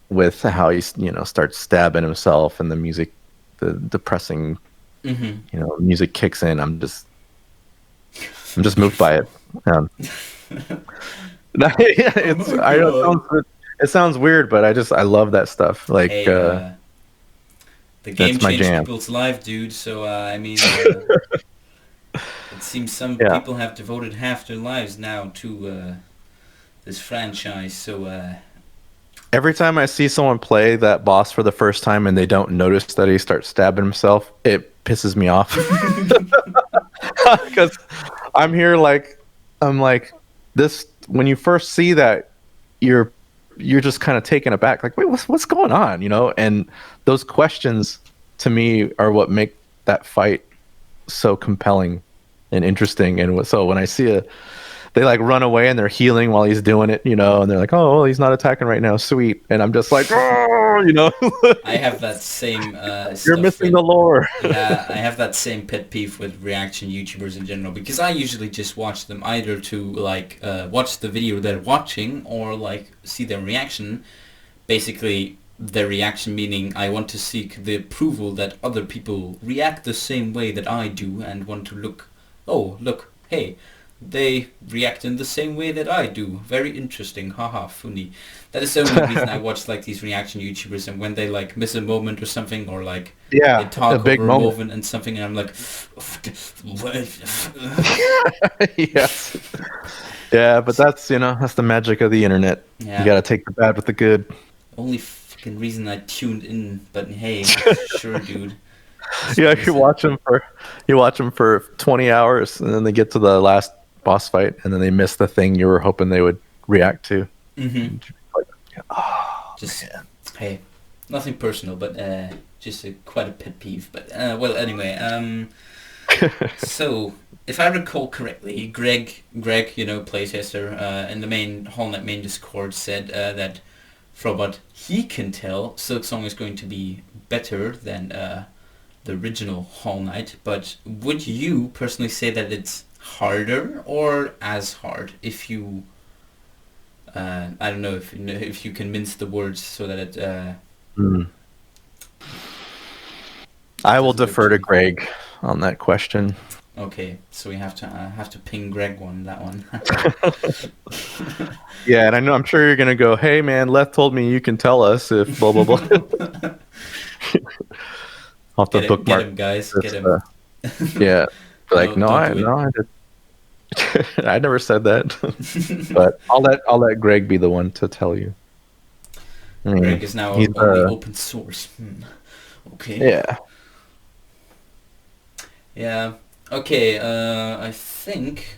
Speaker 2: with how he starts stabbing himself and the music, the depressing music kicks in. I'm just moved by it. It sounds weird, but I love that stuff. Like,
Speaker 1: hey, the game changed people's life, dude. So I mean, it seems some people have devoted half their lives now to this franchise. So
Speaker 2: every time I see someone play that boss for the first time and they don't notice that he starts stabbing himself, it pisses me off. Because I'm like this. When you first see that, you're just kind of taken aback, like, wait, what's going on, And those questions to me are what make that fight so compelling and interesting. And so when I see they like run away and they're healing while he's doing it, and they're like, oh, well, he's not attacking right now, sweet. And I'm just like, oh,
Speaker 1: I have that same
Speaker 2: you're missing the lore.
Speaker 1: Yeah, I have that same pet peeve with reaction YouTubers in general, because I usually just watch them either to like watch the video they're watching or like see their reaction. Basically, their reaction meaning I want to seek the approval that other people react the same way that I do and want to look, hey, they react in the same way that I do. Very interesting. Haha, funny. That is the only reason I watch like these reaction YouTubers, and when they like miss a moment or something, or like they talk
Speaker 2: a big
Speaker 1: over
Speaker 2: moment.
Speaker 1: a moment and something, and I'm like,
Speaker 2: Yes. Yeah, but that's that's the magic of the internet.
Speaker 1: Yeah.
Speaker 2: You gotta take the bad with the good.
Speaker 1: Only fucking reason I tuned in, but hey, sure, dude.
Speaker 2: Yeah, you watch them for 20 hours, and then they get to the last boss fight, and then they miss the thing you were hoping they would react to.
Speaker 1: Mm-hmm.
Speaker 2: Like, oh,
Speaker 1: just man. Hey, nothing personal, but just quite a pet peeve. But well, anyway, so if I recall correctly, Greg, playtester, in the main Hollow Knight main Discord said that from what he can tell, Silksong is going to be better than the original Hollow Knight. But would you personally say that it's harder or as hard? If you, I don't know if you can mince the words so that it
Speaker 2: I will
Speaker 1: Doesn't look
Speaker 2: defer to
Speaker 1: too-
Speaker 2: Greg on that question.
Speaker 1: Okay, so we have to ping Greg that one.
Speaker 2: Yeah, and I'm sure you're gonna go, hey man, Leth told me you can tell us if blah blah blah. I'll have to
Speaker 1: Get
Speaker 2: bookmark
Speaker 1: him, guys,
Speaker 2: this.
Speaker 1: get him.
Speaker 2: Yeah, like
Speaker 1: No,
Speaker 2: no,
Speaker 1: don't do it.
Speaker 2: I did. I never said that, but I'll let Greg be the one to tell you. I mean,
Speaker 1: Greg is now
Speaker 2: he's
Speaker 1: only open source. Okay.
Speaker 2: yeah.
Speaker 1: Yeah. Okay. I think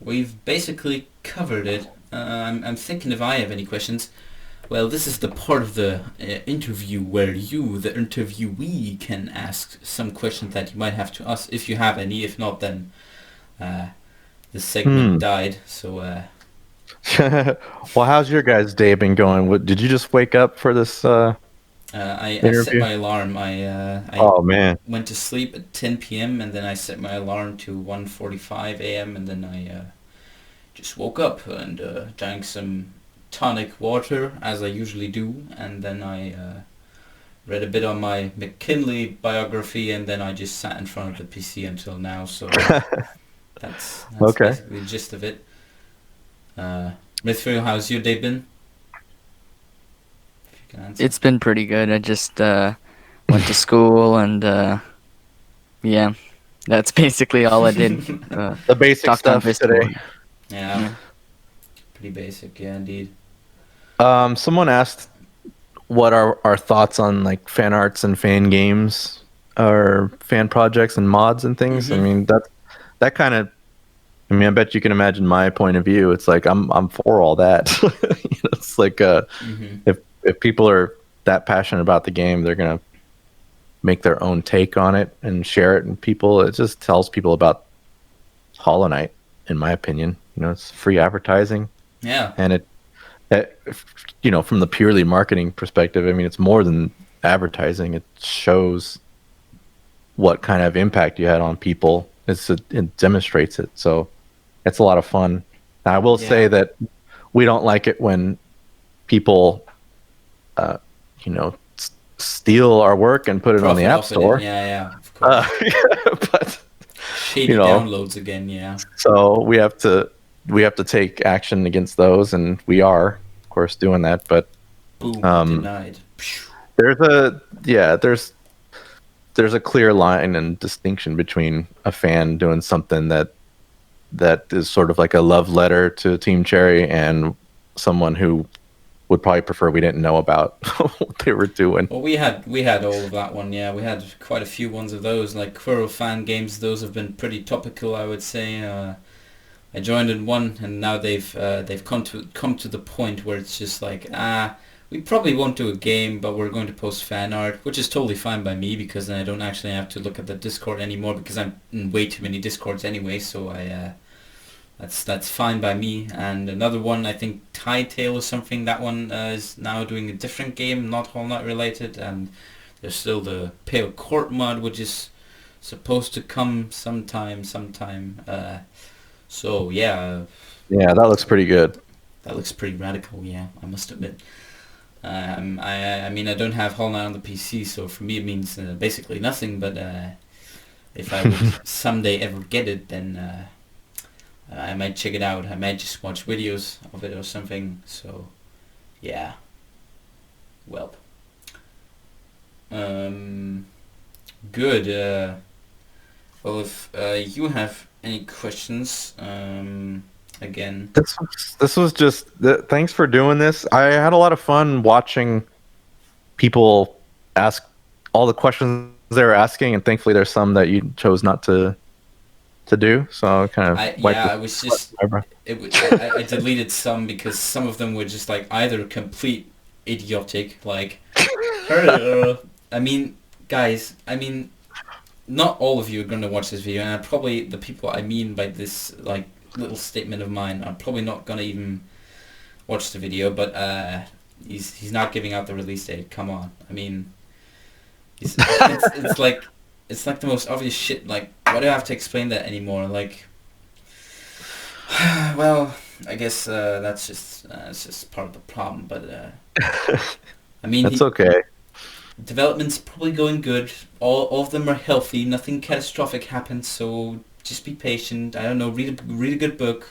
Speaker 1: we've basically covered it. I'm thinking if I have any questions. Well, this is the part of the interview where you, the interviewee, can ask some questions that you might have to us, if you have any. If not, then the segment died. So.
Speaker 2: Well, how's your guys' day been going? Did you just wake up for this
Speaker 1: I set
Speaker 2: interview?
Speaker 1: my alarm. I
Speaker 2: Oh man.
Speaker 1: went to sleep at 10 p.m. and then I set my alarm to 1:45 a.m. and then I just woke up and drank some tonic water as I usually do, and then I read a bit on my McKinley biography, and then I just sat in front of the PC until now. So that's
Speaker 2: Okay.
Speaker 1: basically the gist of it. Mythreel, how's your day been? If you can answer.
Speaker 3: It's been pretty good. I just went to school and yeah, that's basically all I did.
Speaker 2: The basic
Speaker 3: Talked on
Speaker 2: stuff
Speaker 3: Discord.
Speaker 2: today.
Speaker 1: Yeah, pretty basic. Yeah, indeed.
Speaker 2: Someone asked what are our thoughts on like fan arts and fan games or fan projects and mods and things. I mean, that kind of, I mean, I bet you can imagine my point of view. It's like I'm for all that. It's like if people are that passionate about the game, they're gonna make their own take on it and share it, and people, it just tells people about Hollow Knight, in my opinion. It's free advertising,
Speaker 1: Yeah.
Speaker 2: and it from the purely marketing perspective, I mean, it's more than advertising. It shows what kind of impact you had on people. It demonstrates it. So it's a lot of fun. Now, I will say that we don't like it when people, steal our work and put it on the App Store.
Speaker 1: Yeah, of course.
Speaker 2: But
Speaker 1: Shady downloads again, yeah.
Speaker 2: so we have to take action against those, and we are, of course, doing that. But
Speaker 1: Boom, denied.
Speaker 2: there's a clear line and distinction between a fan doing something that is sort of like a love letter to Team Cherry and someone who would probably prefer we didn't know about what they were doing.
Speaker 1: Well, we had all of that one, yeah. We had quite a few ones of those, like Quirrell fan games. Those have been pretty topical, I would say. I joined in one, and now they've come to the point where it's just like, we probably won't do a game, but we're going to post fan art, which is totally fine by me, because then I don't actually have to look at the Discord anymore, because I'm in way too many Discords anyway. So that's fine by me. And another one, I think Tide Tail or something, that one is now doing a different game, not Hollow Knight related, and there's still the Pale Court mod, which is supposed to come sometime. So yeah.
Speaker 2: Yeah, that looks pretty good.
Speaker 1: That looks pretty radical, yeah, I must admit. I mean, I don't have Hollow Knight on the PC, so for me it means basically nothing, but if I would someday ever get it, then I might check it out. I might just watch videos of it or something, so yeah. Well. Good. Well, if you have any questions, again.
Speaker 2: This was just thanks for doing this. I had a lot of fun watching people ask all the questions they were asking, and thankfully there's some that you chose not to do. So I
Speaker 1: deleted some because some of them were just like either complete idiotic, like I mean, guys, not all of you are going to watch this video, and probably the people I mean by this like little statement of mine are probably not going to even watch the video, but he's not giving out the release date. Come on, I mean, it's like the most obvious shit. Like, why do I have to explain that anymore? Like, well, I guess that's just it's just part of the problem. But I mean,
Speaker 2: that's okay.
Speaker 1: Development's probably going good. All of them are healthy. Nothing catastrophic happens. So just be patient. I don't know. Read a good book.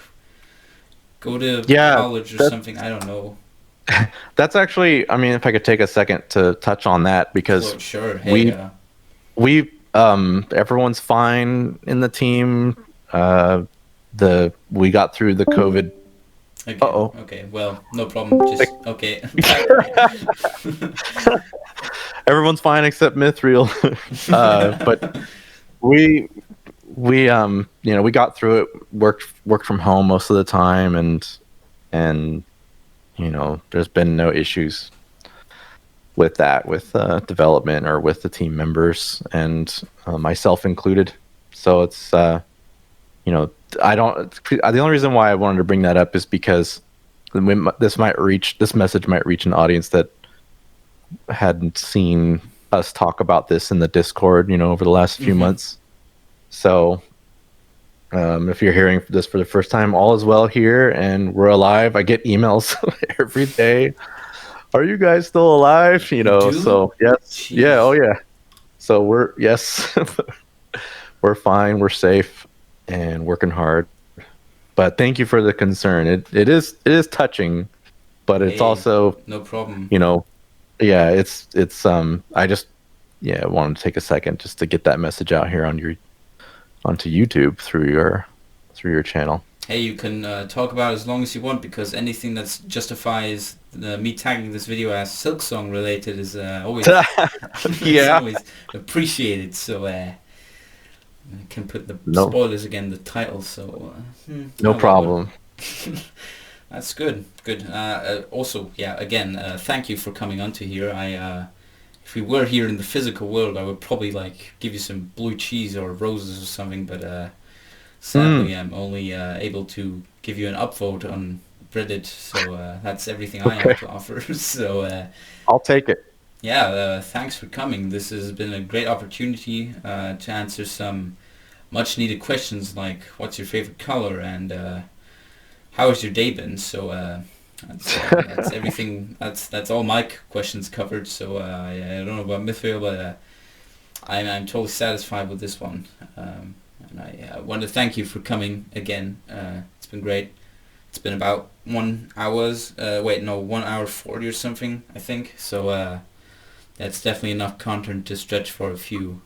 Speaker 1: Go to
Speaker 2: Yeah,
Speaker 1: college or
Speaker 2: that,
Speaker 1: something. I don't know.
Speaker 2: that's actually. I mean, if I could take a second to touch on that, because
Speaker 1: Sure. Hey.
Speaker 2: we we everyone's fine in the team. We got through the COVID.
Speaker 1: Okay.
Speaker 2: Uh-oh.
Speaker 1: Okay. Well, no problem. Just okay.
Speaker 2: Everyone's fine except Mythreel. But we we got through it. Worked from home most of the time, and there's been no issues with that, with development or with the team members, and myself included. So it's I don't. The only reason why I wanted to bring that up is because this message might reach an audience that hadn't seen us talk about this in the Discord, over the last few months. So if you're hearing this for the first time, all is well here, and we're alive. I get emails every day. Are you guys still alive?
Speaker 1: do?
Speaker 2: So yes,
Speaker 1: Jeez.
Speaker 2: yeah, oh yeah. So we're we're fine, we're safe, and working hard. But thank you for the concern. It is touching, but it's also
Speaker 1: no problem.
Speaker 2: Yeah, it's I just wanted to take a second just to get that message out here onto YouTube through your channel.
Speaker 1: Hey, you can talk about it as long as you want, because anything that justifies me tagging this video as Silksong related is always is always appreciated. So I can put the spoilers again, the title. So
Speaker 2: no problem.
Speaker 1: That's good. Good. Also, again, thank you for coming onto here. If we were here in the physical world, I would probably give you some blue cheese or roses or something, but sadly I'm only able to give you an upvote on Reddit, so that's everything I have to offer. So
Speaker 2: I'll take it.
Speaker 1: Thanks for coming. This has been a great opportunity to answer some much needed questions like what's your favorite color and how has your day been. So that's everything. That's all my questions covered. So I don't know about Mythreel, but I'm totally satisfied with this one. And I want to thank you for coming again. It's been great. It's been about 1 hour 40 or something, I think. So that's definitely enough content to stretch for a few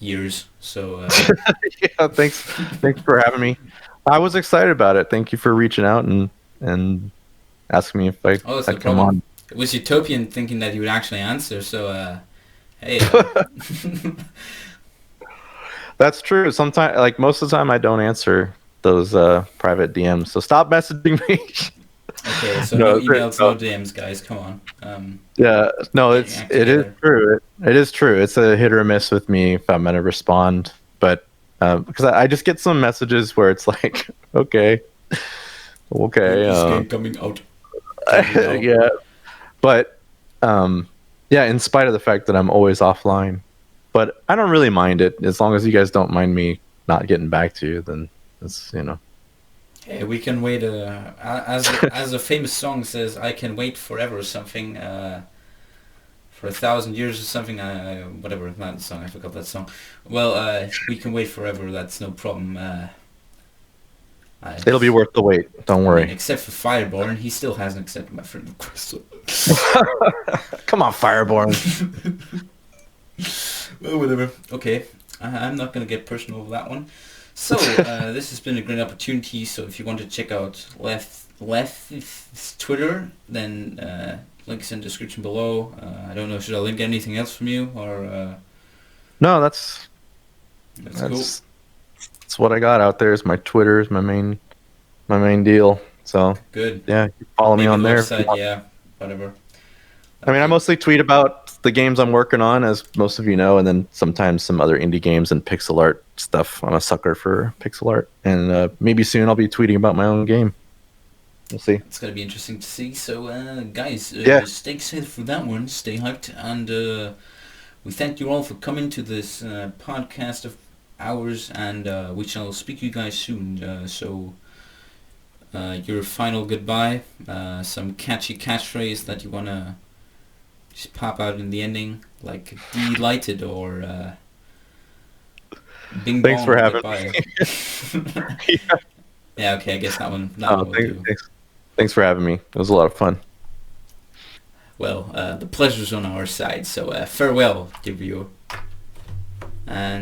Speaker 1: years. So
Speaker 2: thanks for having me. I was excited about it. Thank you for reaching out and asking me if I'd come on.
Speaker 1: It was utopian thinking that you would actually answer. So hey.
Speaker 2: That's true. Sometimes, most of the time, I don't answer those private DMs. So stop messaging me.
Speaker 1: Okay, so no emails, no DMs, guys. Come on.
Speaker 2: Yeah, no, it is true. It is true. It's a hit or a miss with me if I'm gonna respond. But because I just get some messages where it's like, okay,
Speaker 1: coming out.
Speaker 2: Yeah, but in spite of the fact that I'm always offline. But I don't really mind it as long as you guys don't mind me not getting back to you. Then it's
Speaker 1: Hey, we can wait. As a famous song says, "I can wait forever" or something. For 1,000 years or something. Whatever, not the song. I forgot that song. Well, we can wait forever. That's no problem.
Speaker 2: It'll be worth the wait. Don't worry.
Speaker 1: Except for Fireborn, he still hasn't accepted my friend request.
Speaker 2: Come on, Fireborn.
Speaker 1: Well, whatever. Okay, I'm not gonna get personal with that one. So this has been a great opportunity. So if you want to check out Leth's Twitter, then links in the description below. I don't know. Should I link anything else from you or?
Speaker 2: No, that's
Speaker 1: cool.
Speaker 2: That's what I got out there. Is my Twitter is my main deal. So
Speaker 1: good.
Speaker 2: Yeah, you follow me on there.
Speaker 1: Website, yeah, whatever.
Speaker 2: I mean, I mostly tweet about the games I'm working on, as most of you know, and then sometimes some other indie games and pixel art stuff. I'm a sucker for pixel art, and maybe soon I'll be tweeting about my own game. We'll see.
Speaker 1: It's gonna be interesting to see. So, guys, stay excited for that one. Stay hyped, and we thank you all for coming to this podcast of ours, and we shall speak to you guys soon. So, your final goodbye, some catchy catchphrase that you wanna just pop out in the ending, like delighted or bing
Speaker 2: Thanks
Speaker 1: bong.
Speaker 2: for having
Speaker 1: goodbye.
Speaker 2: me.
Speaker 1: Yeah, okay, I guess that one
Speaker 2: Oh,
Speaker 1: will do.
Speaker 2: thanks for having me. It was a lot of fun.
Speaker 1: Well, the pleasure's on our side, so farewell, dear viewer. And